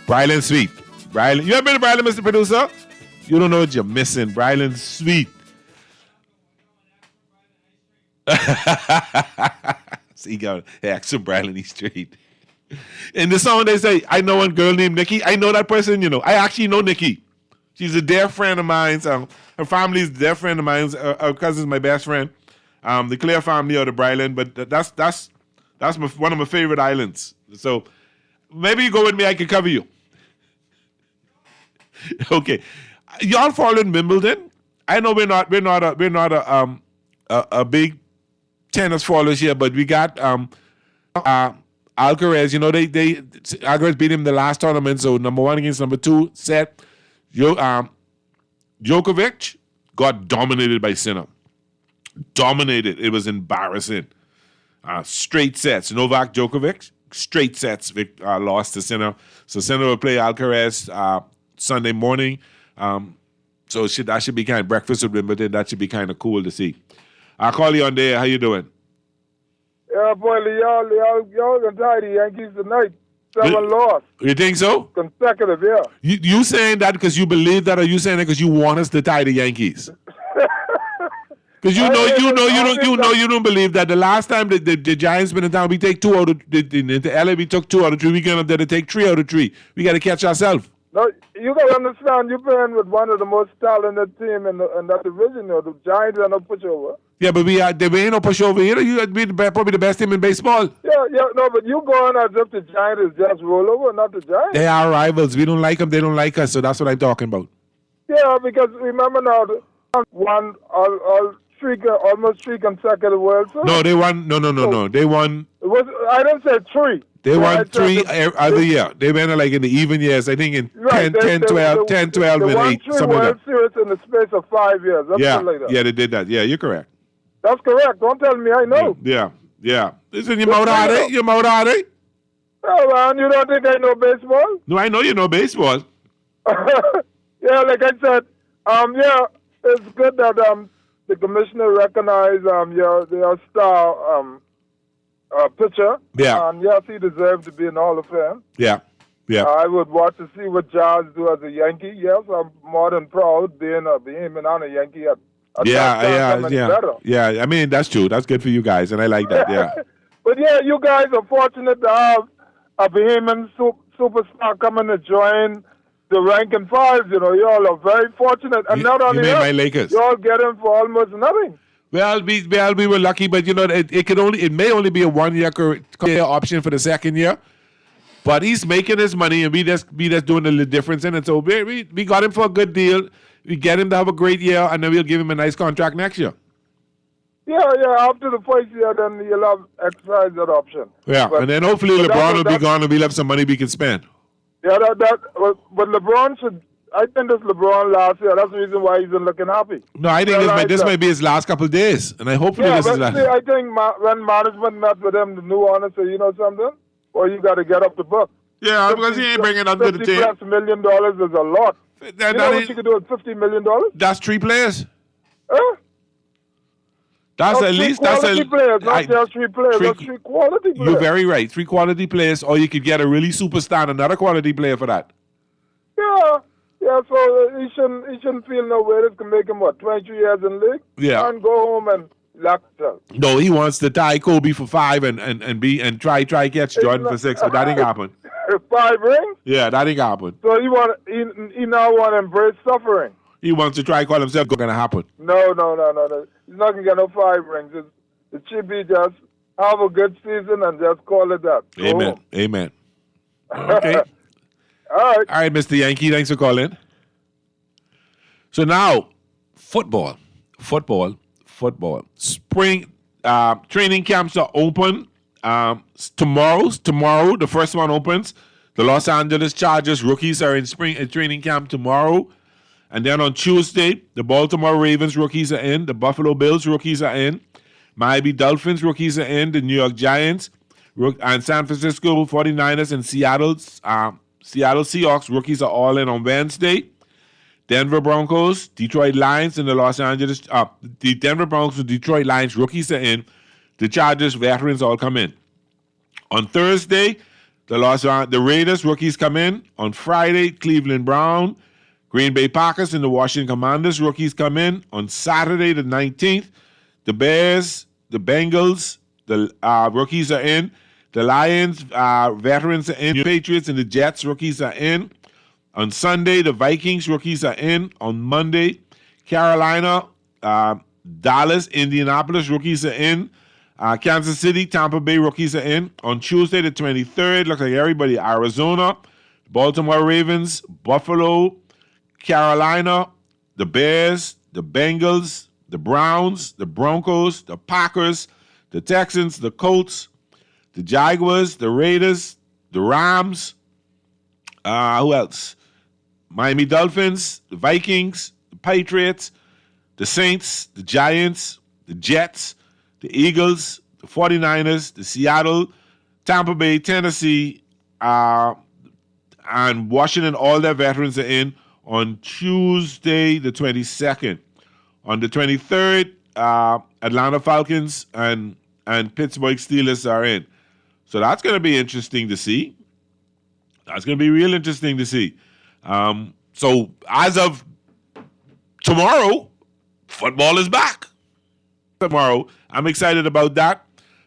Brylan Sweet. Brylan, you ever been to Brylan, Mr. Producer? You don't know what you're missing. Brylan Sweet. See, you got ask Brylan, he's straight. In the song, they say, I know one girl named Nikki. I know that person, you know. I actually know Nikki. She's a dear friend of mine. Her family is a dear friend of mine. Her cousin's my best friend. The Clare family or the Brylan, but that's one of my favorite islands. So maybe you go with me, I can cover you. Okay, y'all following Wimbledon? I know we're not a big tennis followers here, but we got Alcaraz. You know Alcaraz beat him the last tournament, so number 1 against number 2 set. Djokovic got dominated by Sinner. Dominated. It was embarrassing. Straight sets. Novak Djokovic, straight sets lost to Sinner. So Sinner will play Alcaraz Sunday morning. So that should be kind of breakfast with Wimbledon. That should be kind of cool to see. I'll call you on there. How you doing? Yeah, boy, y'all gonna tie the Yankees tonight. 7 loss. You think so? Consecutive, yeah. You saying that because you believe that, or you saying that because you want us to tie the Yankees? Because you don't believe that. The last time the Giants been in town, we take 2 out of into LA. We took 2 out of 3. We going up there to take 3 out of 3. We got to catch ourselves. No, you got to understand. You're playing with one of the most talented team in that division. The Giants are no pushover. Yeah, but they ain't no pushover here. You be probably the best team in baseball. Yeah, no, but you going as if the Giants is just rollover, not the Giants. They are rivals. We don't like them. They don't like us. So that's what I'm talking about. Yeah, because remember now, won almost 3 consecutive World Series. No, they won. No. They won. I didn't say 3. They won 3 other year. They went like in the even years. I think in 10, 12, and 8. They won 3 World Series in the space of 5 years. Yeah, like that. Yeah, they did that. Yeah, you're correct. That's correct. Don't tell me I know. Yeah. Listen, your mouth out there? Oh, man, you don't think I know baseball? No, I know you know baseball. Yeah, like I said, it's good that the commissioner recognized your star pitcher. Yeah. And yes, he deserves to be in Hall of Fame. Yeah. I would want to see what Jazz do as a Yankee. Yes, I'm more than proud being a Yankee. Yeah. I mean, that's true. That's good for you guys, and I like that. Yeah. But yeah, you guys are fortunate to have a Bahamian superstar coming to join the rank and files. You know, you all are very fortunate, and not only that, my Lakers. You all get him for almost nothing. Well, we were lucky, but you know, it may only be a 1-year career option for the second year. But he's making his money, and we just doing a little difference in it. So we got him for a good deal. We get him to have a great year, and then we'll give him a nice contract next year. Yeah. After the first year, then you'll have exercise that option. Yeah, and then hopefully LeBron will be gone, and we'll have some money we can spend. Yeah, but LeBron should. I think this LeBron last year. That's the reason why he's not looking happy. No, I think this might be his last couple of days, and I hopefully this is last. See, I think when management met with him, the new owner said, you know something, or you got to get up the book. Yeah, because he ain't bringing up to the team. $50+ million is a lot. You know what you could do with $50 million? That's 3 players. Huh? That's at least players, not just 3 players. That's 3 quality players. You're very right. 3 quality players, or you could get a really superstar, another quality player for that. Yeah. So he shouldn't feel no way. This can make him 23 years in league. Yeah. And go home and lock himself. No, he wants to tie Kobe for 5 and try catch Jordan for 6, but that ain't happen. 5 rings? Yeah, that ain't happen. So he now want to embrace suffering. He wants to try call himself gonna happen. No. He's not gonna get no 5 rings. It should be just have a good season and just call it that. Amen. Okay. All right, Mr. Yankee, thanks for calling. So now, football. Spring training camps are open. Tomorrow, the first one opens. The Los Angeles Chargers rookies are in training camp tomorrow. And then on Tuesday, the Baltimore Ravens rookies are in. The Buffalo Bills rookies are in. Miami Dolphins rookies are in. The New York Giants and San Francisco 49ers and Seattle Seahawks rookies are all in on Wednesday. Denver Broncos, Detroit Lions, and the Denver Broncos and Detroit Lions rookies are in. The Chargers veterans all come in. On Thursday, the Raiders rookies come in. On Friday, Cleveland Brown, Green Bay Packers, and the Washington Commanders rookies come in. On Saturday, the 19th, the Bears, the Bengals, the rookies are in. The Lions veterans are in. The Patriots and the Jets rookies are in. On Sunday, the Vikings rookies are in. On Monday, Carolina, Dallas, Indianapolis rookies are in. Kansas City, Tampa Bay rookies are in. On Tuesday, the 23rd, looks like everybody, Arizona, Baltimore Ravens, Buffalo, Carolina, the Bears, the Bengals, the Browns, the Broncos, the Packers, the Texans, the Colts, the Jaguars, the Raiders, the Rams, who else? Miami Dolphins, the Vikings, the Patriots, the Saints, the Giants, the Jets, the Eagles, the 49ers, the Seattle, Tampa Bay, Tennessee, and Washington. All their veterans are in on Tuesday, the 22nd. On the 23rd, Atlanta Falcons and Pittsburgh Steelers are in. So that's going to be interesting to see. That's going to be real interesting to see. So as of tomorrow, football is back. Tomorrow, I'm excited about that.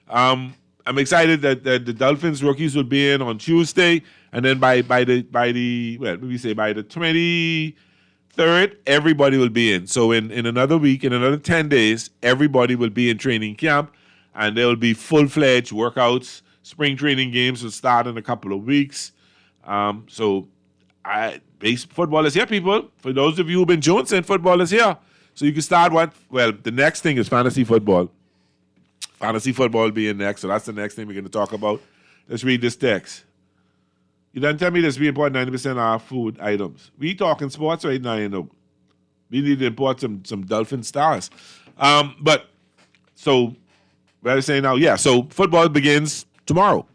I'm excited that the Dolphins rookies will be in on Tuesday, and then by the 23rd, everybody will be in. So in another week, in another 10 days, everybody will be in training camp, and there will be full-fledged workouts. Spring training games will start in a couple of weeks. Football is here, people. For those of you who've been jonesing, football is here. So you can start the next thing is fantasy football. Fantasy football being next, so that's the next thing we're going to talk about. Let's read this text. You done tell me this, we import 90% of our food items. We talking sports right now, you know. We need to import some Dolphin stars. But, so, what I was saying now, yeah, so football begins tomorrow.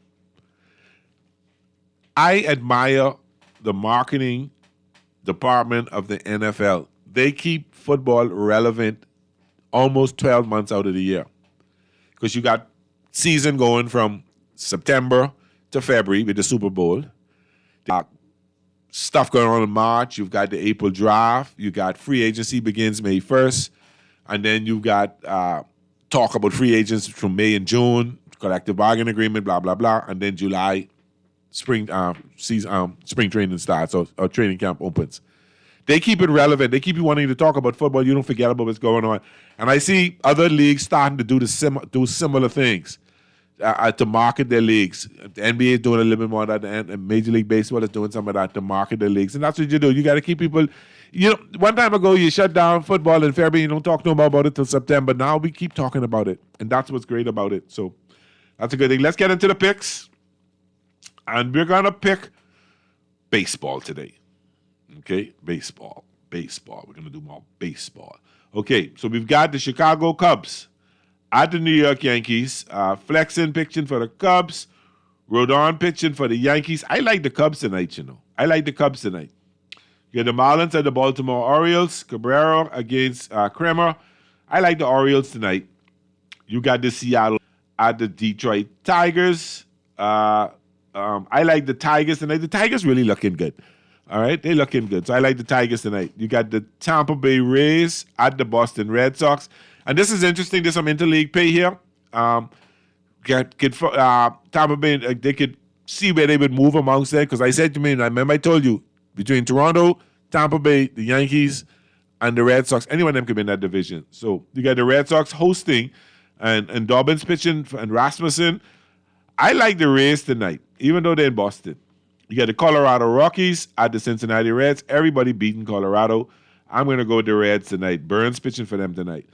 I admire the marketing department of the NFL. They keep football relevant almost 12 months out of the year. Because you got season going from September to February with the Super Bowl. Stuff going on in March. You've got the April draft. You got free agency begins May 1st. And then you've got talk about free agents from May and June, collective bargaining agreement, blah, blah, blah. And then July, spring training starts or training camp opens. They keep it relevant. They keep you wanting to talk about football. You don't forget about what's going on. And I see other leagues starting to do similar things to market their leagues. The NBA is doing a little bit more of that, and Major League Baseball is doing some of that to market their leagues. And that's what you do. You got to keep people. You know, one time ago you shut down football in February. You don't talk no more about it till September. Now we keep talking about it, and that's what's great about it. So that's a good thing. Let's get into the picks, and we're gonna pick baseball today. Okay, baseball. We're going to do more baseball. Okay, so we've got the Chicago Cubs at the New York Yankees. Flexen pitching for the Cubs. Rodon pitching for the Yankees. I like the Cubs tonight, you know. You got the Marlins at the Baltimore Orioles. Cabrera against Kremer. I like the Orioles tonight. You got the Seattle at the Detroit Tigers. I like the Tigers tonight. The Tigers really looking good. All right, they looking good. So I like the Tigers tonight. You got the Tampa Bay Rays at the Boston Red Sox. And this is interesting. There's some interleague pay here. Tampa Bay, they could see where they would move amongst that. Because I said to me, and I remember I told you, between Toronto, Tampa Bay, the Yankees, and the Red Sox, any one of them could be in that division. So you got the Red Sox hosting and Dobbins pitching and Rasmussen. I like the Rays tonight, even though they're in Boston. You got the Colorado Rockies at the Cincinnati Reds. Everybody beating Colorado. I'm going to go with the Reds tonight. Burns pitching for them tonight.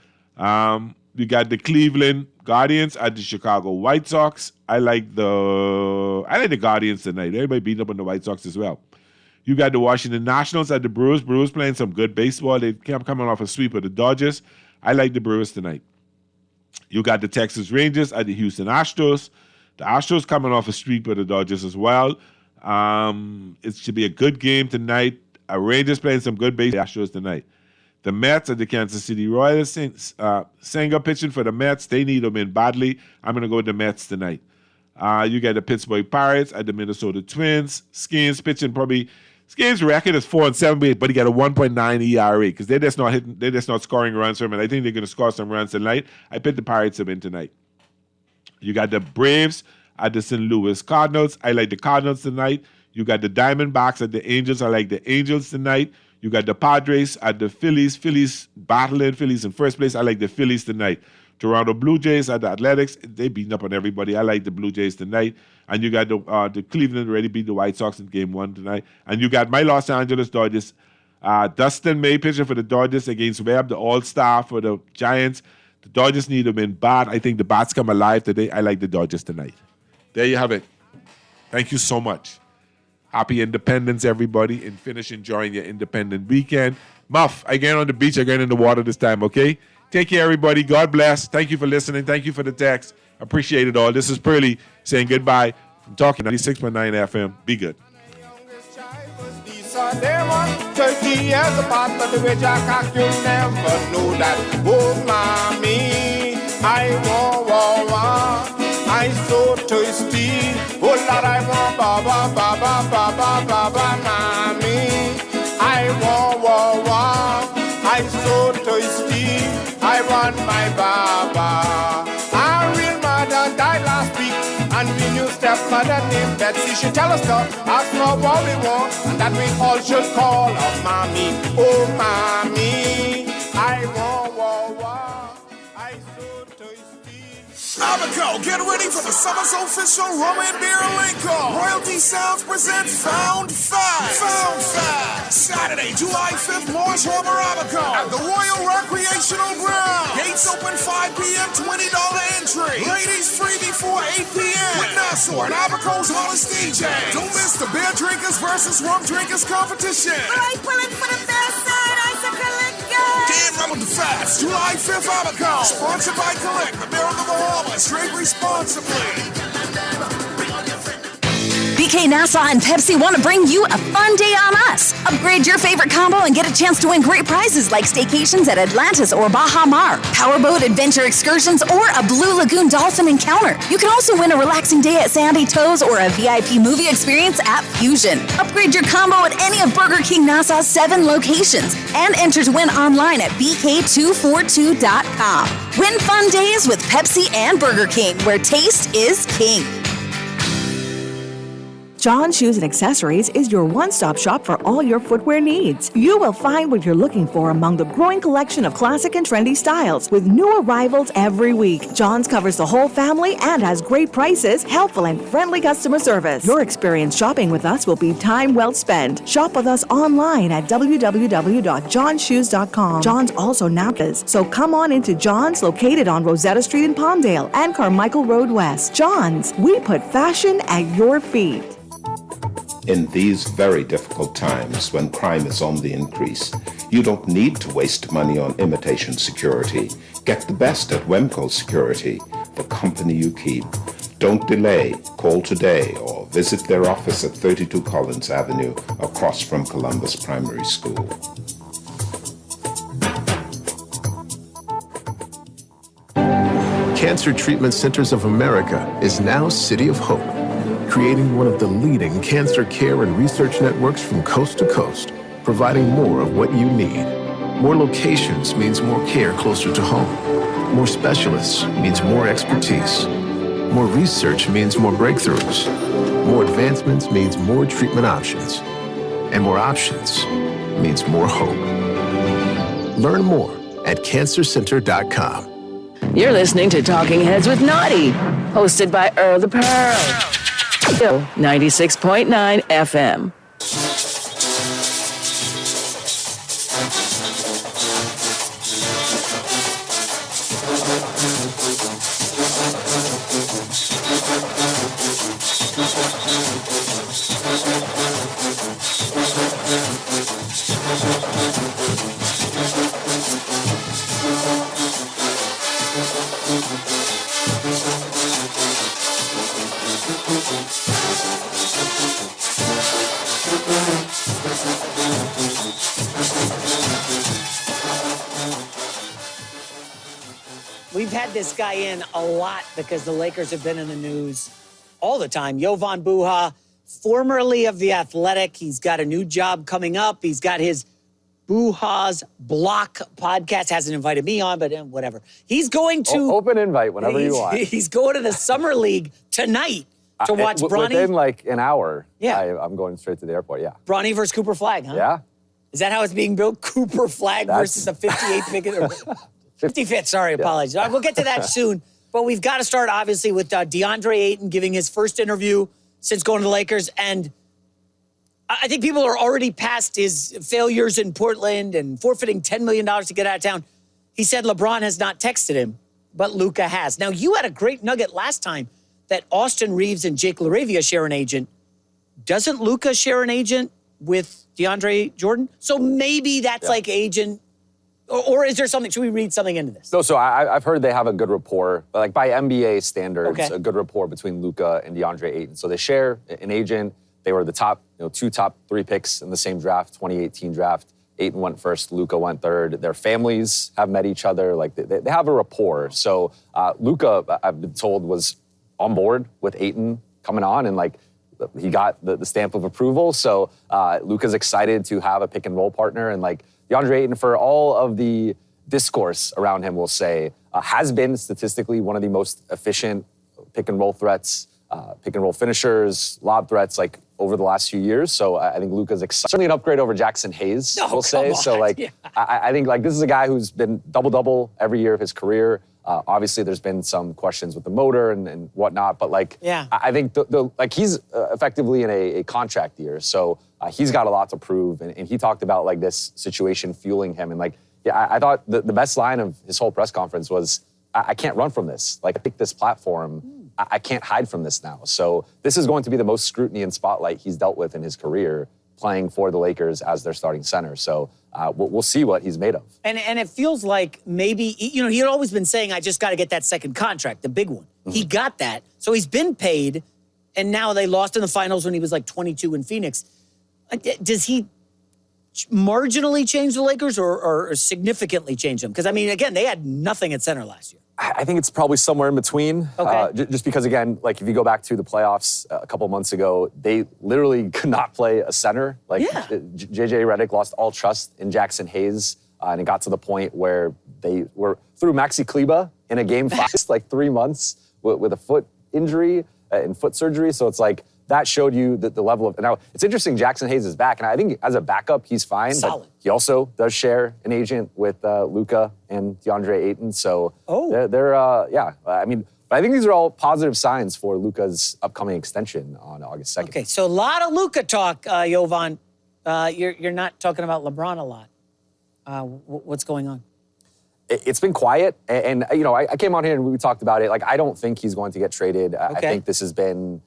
You got the Cleveland Guardians at the Chicago White Sox. I like the Guardians tonight. Everybody beating up on the White Sox as well. You got the Washington Nationals at the Brewers. Brewers playing some good baseball. They kept coming off a sweep of the Dodgers. I like the Brewers tonight. You got the Texas Rangers at the Houston Astros. The Astros coming off a sweep of the Dodgers as well. It should be a good game tonight. Rangers playing some good baseball. Astros tonight. The Mets at the Kansas City Royals. Senga pitching for the Mets. They need them in badly. I'm going to go with the Mets tonight. You got the Pittsburgh Pirates at the Minnesota Twins. Skins pitching probably. Skins record is 4-7, but he got a 1.9 ERA because they're just not scoring runs for him, and I think they're going to score some runs tonight. I picked the Pirates to win tonight. You got the Braves at the St. Louis Cardinals. I like the Cardinals tonight. You got the Diamondbacks at the Angels. I like the Angels tonight. You got the Padres at the Phillies. Phillies battling. Phillies in first place. I like the Phillies tonight. Toronto Blue Jays at the Athletics. They beating up on everybody. I like the Blue Jays tonight. And you got the Cleveland already beat the White Sox in Game 1 tonight. And you got my Los Angeles Dodgers. Dustin May pitching for the Dodgers against Webb, the All-Star for the Giants. The Dodgers need them in bad. I think the bats come alive today. I like the Dodgers tonight. There you have it. Thank you so much. Happy Independence, everybody, and finish enjoying your independent weekend. Muff, again on the beach, again in the water this time, okay? Take care, everybody. God bless. Thank you for listening. Thank you for the text. Appreciate it all. This is Pearly saying goodbye from Talking 96.9 FM. Be good. 30 years apart, but the way Jack you'll never know that. Oh, mommy, I want. I'm so thirsty. Oh, Lord, I want baba, mommy. I want. I'm so thirsty. I want my baba. Our real mother died last week, and we knew stepmother named Betsy. She tell us to ask for what we want, and that we all should call her mommy. Oh, mommy, I want. I so thirsty. Abaco, get ready for the summer's official rum and beer Lincoln. Royalty Sounds present Found Fast. Saturday, July 5th, Morris Harbor, Abaco at the Royal Recreational Ground. Gates open 5 p.m., $20 entry. Ladies free before 8 p.m. with Nassau and Abaco's hottest DJ. Don't miss the beer drinkers versus rum drinkers competition. Pulling for the best side, icicle liquor. Can't run with the fast. July 5th, Abaco. Sponsored by Collect, the beer of the Bahamas. Drink responsibly. BK Nassau and Pepsi want to bring you a fun day on us. Upgrade your favorite combo and get a chance to win great prizes like staycations at Atlantis or Baja Mar, powerboat adventure excursions, or a Blue Lagoon dolphin encounter. You can also win a relaxing day at Sandy Toes or a VIP movie experience at Fusion. Upgrade your combo at any of Burger King Nassau's 7 locations and enter to win online at bk242.com. Win fun days with Pepsi and Burger King, where taste is king. John Shoes and Accessories is your one-stop shop for all your footwear needs. You will find what you're looking for among the growing collection of classic and trendy styles with new arrivals every week. John's covers the whole family and has great prices, helpful and friendly customer service. Your experience shopping with us will be time well spent. Shop with us online at www.johnshoes.com. John's also Napa's, so come on into John's, located on Rosetta Street in Palmdale and Carmichael Road West. John's, we put fashion at your feet. In these very difficult times when crime is on the increase, you don't need to waste money on imitation security. Get the best at Wemco Security, the company you keep. Don't delay. Call today or visit their office at 32 Collins Avenue across from Columbus Primary School. Cancer Treatment Centers of America is now City of Hope, creating one of the leading cancer care and research networks from coast to coast, providing more of what you need. More locations means more care closer to home. More specialists means more expertise. More research means more breakthroughs. More advancements means more treatment options. And more options means more hope. Learn more at cancercenter.com. You're listening to Talking Heads with Naughty, hosted by Earl the Pearl. 96.9 FM. We've had this guy in a lot because the Lakers have been in the news all the time. Jovan Buha, formerly of The Athletic. He's got a new job coming up. He's got his Buha's Block podcast. Hasn't invited me on, but whatever. He's going to... Open invite whenever you want. He's going to the Summer League tonight to watch Bronny. Within like an hour, Yeah. I'm going straight to the airport, yeah. Bronny versus Cooper Flagg, huh? Yeah. Is that how it's being built? Cooper Flagg versus the 58th pick? 55th, sorry, apologies. We'll get to that soon. But we've got to start, obviously, with DeAndre Ayton giving his first interview since going to the Lakers. And I think people are already past his failures in Portland and forfeiting $10 million to get out of town. He said LeBron has not texted him, but Luka has. Now, you had a great nugget last time that Austin Reeves and Jake LaRavia share an agent. Doesn't Luka share an agent with DeAndre Jordan? So maybe that's like agent... Or is there something, should we read something into this? No, so I've heard they have a good rapport, like by NBA standards, Okay. a good rapport between Luka and DeAndre Ayton. So they share an agent. They were the two top three picks in the same draft, 2018 draft. Ayton went first, Luka went third. Their families have met each other. Like they have a rapport. So Luka, I've been told, was on board with Ayton coming on, and like he got the stamp of approval. So Luka's excited to have a pick and roll partner, and like DeAndre Ayton, for all of the discourse around him, will say, has been statistically one of the most efficient pick and roll threats, pick and roll finishers, lob threats, like over the last few years. So I think Luka's excited. Certainly an upgrade over Jackson Hayes, we'll say. come So on. like, Yeah. I think like this is a guy who's been double-double every year of his career. Obviously, there's been some questions with the motor and whatnot, but like, Yeah. I think like he's effectively in a contract year, so he's got a lot to prove. And he talked about like this situation fueling him, and like, yeah, I thought the best line of his whole press conference was, I can't run from this. Like, I picked this platform. I can't hide from this now. So this is going to be the most scrutiny and spotlight he's dealt with in his career, playing for the Lakers as their starting center. So we'll see what he's made of. And it feels like maybe, you know, he had always been saying, I just got to get that second contract, the big one. He got that. So he's been paid, and now they lost in the finals when he was like 22 in Phoenix. Does he marginally change the Lakers or significantly change them? Because, I mean, again, they had nothing at center last year. I think it's probably somewhere in between. Okay. Just because, again, like if you go back to the playoffs a couple months ago, they literally could not play a center. Like JJ Redick lost all trust in Jackson Hayes, and it got to the point where they were through Maxi Kleba in a game 5, like 3 months with a foot injury and foot surgery. So it's like that showed you the level of. Now it's interesting. Jackson Hayes is back, and I think as a backup he's fine. Solid. But he also does share an agent with Luka and DeAndre Ayton. So they're yeah. I mean, but I think these are all positive signs for Luka's upcoming extension on August 2nd. Okay, so a lot of Luka talk, Jovan. You're not talking about LeBron a lot. What's going on? It's been quiet, and you know, I came on here and we talked about it. Like, I don't think he's going to get traded. I think this has been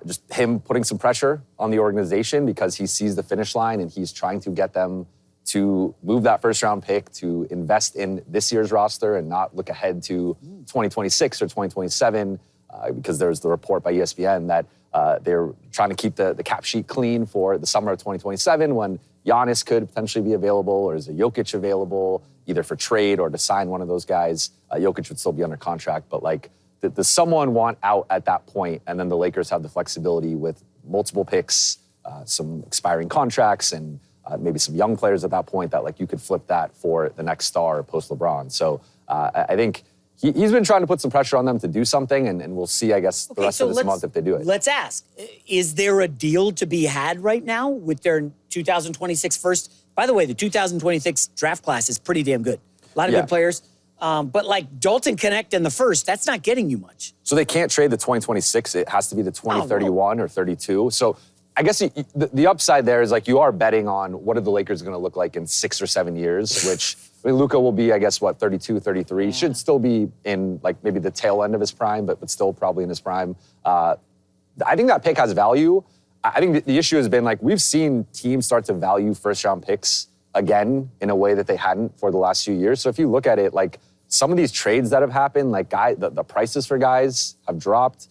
just him putting some pressure on the organization because he sees the finish line and he's trying to get them to move that first-round pick, to invest in this year's roster and not look ahead to 2026 or 2027, because there's the report by ESPN that they're trying to keep the cap sheet clean for the summer of 2027 when Giannis could potentially be available, or is a Jokic available, either for trade or to sign one of those guys. Jokic would still be under contract, but like, does someone want out at that point? And then the Lakers have the flexibility with multiple picks, some expiring contracts, and maybe some young players at that point that like you could flip that for the next star post LeBron. So I think he's been trying to put some pressure on them to do something, and we'll see, I guess, the rest of this month if they do it. Let's ask, is there a deal to be had right now with their 2026 first? By the way, the 2026 draft class is pretty damn good. A lot of good players. But like Dalton Connect in the first, that's not getting you much. So they can't trade the 2026. It has to be the 2031 or 32. So I guess the upside there is like you are betting on what are the Lakers going to look like in 6 or 7 years, which I mean, Luka will be, I guess, 32, 33. Should still be in like maybe the tail end of his prime, but still probably in his prime. I think that pick has value. I think the issue has been like we've seen teams start to value first-round picks again in a way that they hadn't for the last few years. So if you look at it, like some of these trades that have happened, like the prices for guys have dropped,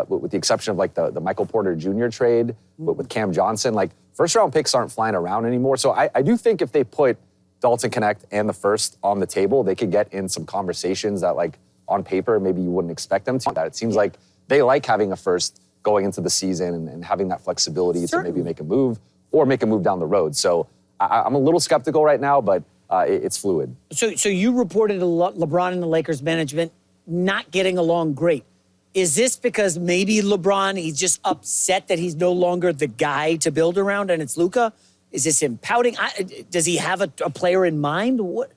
with the exception of like the Michael Porter Jr. trade with Cam Johnson. Like first-round picks aren't flying around anymore. So I do think if they put Dalton Knecht and the first on the table, they could get in some conversations that like on paper maybe you wouldn't expect them to. That it seems like they like having a first going into the season and having that flexibility to maybe make a move or make a move down the road. So I'm a little skeptical right now, but it's fluid. So you reported LeBron and the Lakers management not getting along great. Is this because maybe LeBron, he's just upset that he's no longer the guy to build around and it's Luka? Is this him pouting? Does he have a player in mind? What?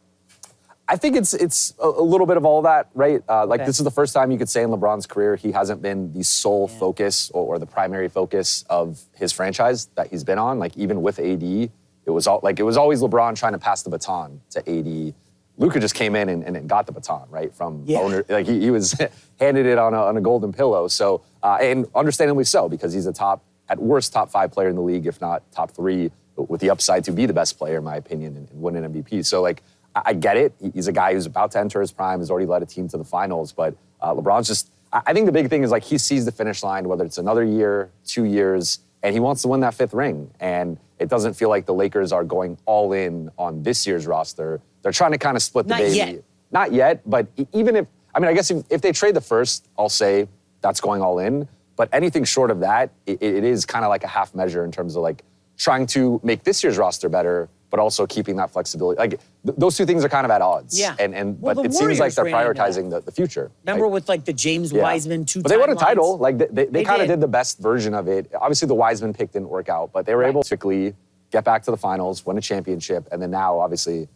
I think it's a little bit of all that, right? This is the first time you could say in LeBron's career he hasn't been the sole focus or the primary focus of his franchise that he's been on. Like even with AD, it was always LeBron trying to pass the baton to AD. Luka just came in and got the baton, right? From owner, like he was handed it on a golden pillow. So and understandably so, because he's at worst top 5 player in the league, if not top 3, with the upside to be the best player in my opinion and win an MVP. So like. I get it. He's a guy who's about to enter his prime, has already led a team to the finals. But LeBron's just, I think the big thing is like he sees the finish line, whether it's another year, 2 years, and he wants to win that 5th ring. And it doesn't feel like the Lakers are going all in on this year's roster. They're trying to kind of split the baby. Not yet, but even if, I guess if they trade the first, I'll say that's going all in. But anything short of that, it is kind of like a half measure in terms of like trying to make this year's roster better, but also keeping that flexibility. Like those two things are kind of at odds. Yeah. But it seems like they're prioritizing the future. Remember with like the James Wiseman 2 But they won a title. Like they kind of did the best version of it. Obviously the Wiseman pick didn't work out, but they were able to quickly get back to the finals, win a championship, and then now obviously,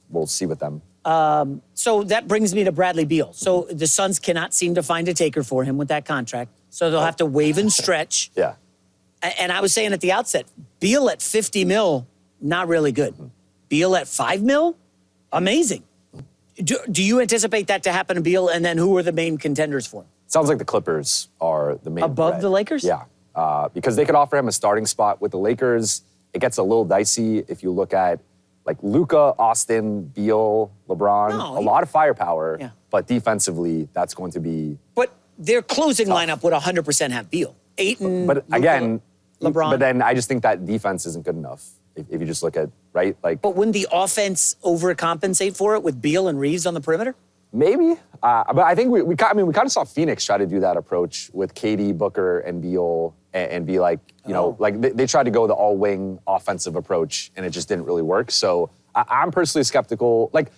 we'll see with them. So that brings me to Bradley Beal. So the Suns cannot seem to find a taker for him with that contract. So they'll have to waive and stretch. Yeah. And I was saying at the outset, Beal at $50 million, not really good. Beal at $5 million, amazing. Do you anticipate that to happen to Beal? And then who are the main contenders for him? Sounds like the Clippers are the main above threat. the Lakers? Yeah, because they could offer him a starting spot with the Lakers. It gets a little dicey if you look at like Luka, Austin, Beal, LeBron. A lot of firepower, but defensively, that's going to be. But their closing lineup would 100% have Beal. Ayton, but again, LeBron. But then I just think that defense isn't good enough. If you just look at, right? Like, but wouldn't the offense overcompensate for it with Beal and Reeves on the perimeter? Maybe. But I think we kind of saw Phoenix try to do that approach with KD, Booker, and Beal and be like, like they tried to go the all-wing offensive approach and it just didn't really work. So I'm personally skeptical. Like,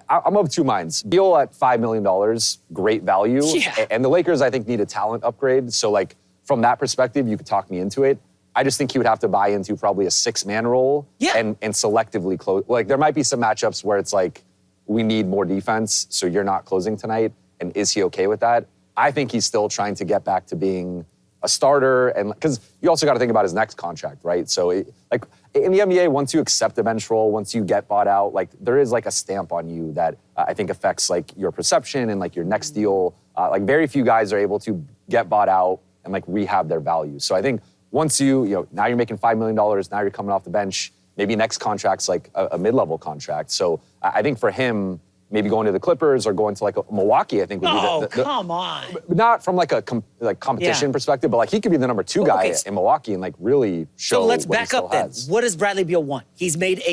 I'm of two minds. Beal at $5 million, great value. Yeah. And the Lakers, I think, need a talent upgrade. So, like, from that perspective, you could talk me into it. I just think he would have to buy into probably a 6-man role and selectively close. Like, there might be some matchups where it's like, we need more defense, so you're not closing tonight. And is he okay with that? I think he's still trying to get back to being a starter. And because you also got to think about his next contract, right? So, like, in the NBA, once you accept a bench role, once you get bought out, like, there is like a stamp on you that I think affects like your perception and like your next deal. Like, very few guys are able to get bought out and like rehab their value. So I think once now you're making $5 million, now you're coming off the bench, maybe next contract's like a mid-level contract. So I think for him, maybe going to the Clippers or going to like a Milwaukee, I think would be the come on. Not from like a competition perspective, but like he could be the number 2 guy in Milwaukee and like really show. So let's what back he up then. has. What does Bradley Beal want? He's made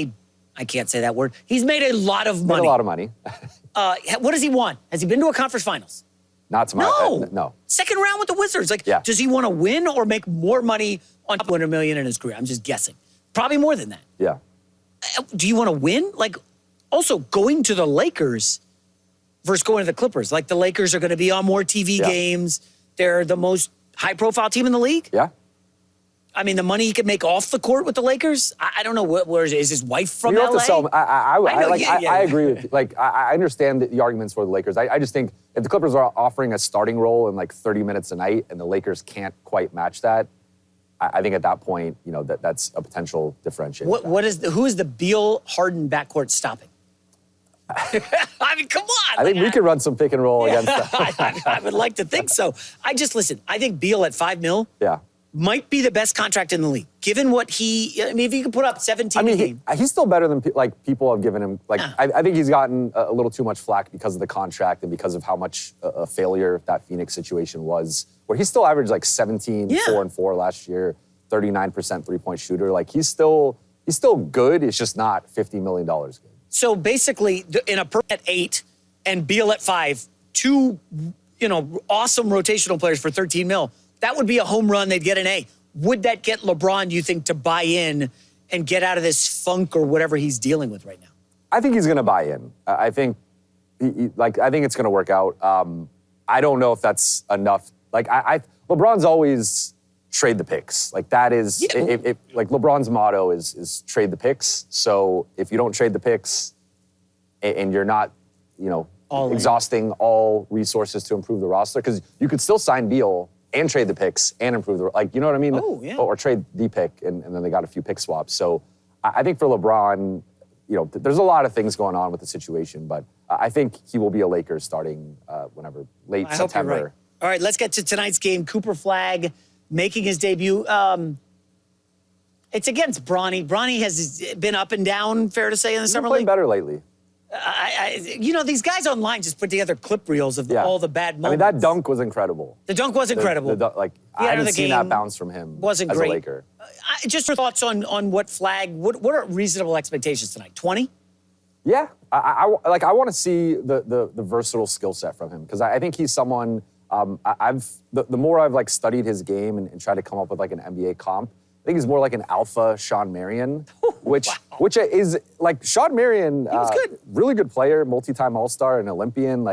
I can't say that word. He's made a lot of money. Made a lot of money. What does he want? Has he been to a conference finals? Not to my no. Second round with the Wizards. Like, does he want to win or make more money on $100 million in his career? I'm just guessing. Probably more than that. Yeah. Do you want to win? Like, also going to the Lakers versus going to the Clippers. Like, the Lakers are going to be on more TV games. They're the most high-profile team in the league. Yeah. I mean, the money he could make off the court with the Lakers. I don't know where is his wife from. You don't LA? have to sell him. I I agree with you. Like, I understand the arguments for the Lakers. I just think if the Clippers are offering a starting role in like 30 minutes a night and the Lakers can't quite match that, I think at that point, that's a potential differentiator. Who is the Beal Harden backcourt stopping? I mean, come on. I think we could run some pick and roll against them. I would like to think so. I think Beal at $5 million might be the best contract in the league, given what if he can put up 17 a game. He's still better than people have given him. I think he's gotten a little too much flack because of the contract and because of how much a failure that Phoenix situation was, where he still averaged 17, 4 and 4 last year, 39% three-point shooter. He's still good. It's just not $50 million good. So basically, in a at 8 and Beal at 5, two, awesome rotational players for $13 million. That would be a home run. They'd get an A. Would that get LeBron, you think, to buy in and get out of this funk or whatever he's dealing with right now? I think he's going to buy in. I think it's going to work out. I don't know if that's enough. LeBron's always trade the picks. That is, LeBron's motto is trade the picks. So if you don't trade the picks and you're not, exhausting all resources to improve the roster, because you could still sign Beal and trade the picks and improve you know what I mean? Oh, yeah. Or trade the pick and then they got a few pick swaps. So I think for LeBron, there's a lot of things going on with the situation, but I think he will be a Laker starting whenever, late I September. Hope you're right. All right, let's get to tonight's game. Cooper Flagg making his debut. It's against Bronny. Bronny has been up and down, fair to say, in the summer league. He's playing better lately. These guys online just put together clip reels of all the bad moments. I mean, that dunk was incredible. The dunk was incredible. I haven't seen that bounce from him wasn't as great. a Laker. Just your thoughts on what Flagg, what are reasonable expectations tonight? 20? Yeah. I want to see the versatile skill set from him, because I think he's someone, the more I've studied his game and tried to come up with an NBA comp, I think he's more like an alpha Sean Marion, which is Sean Marion. He was good. Really good player, multi-time All-Star, and Olympian.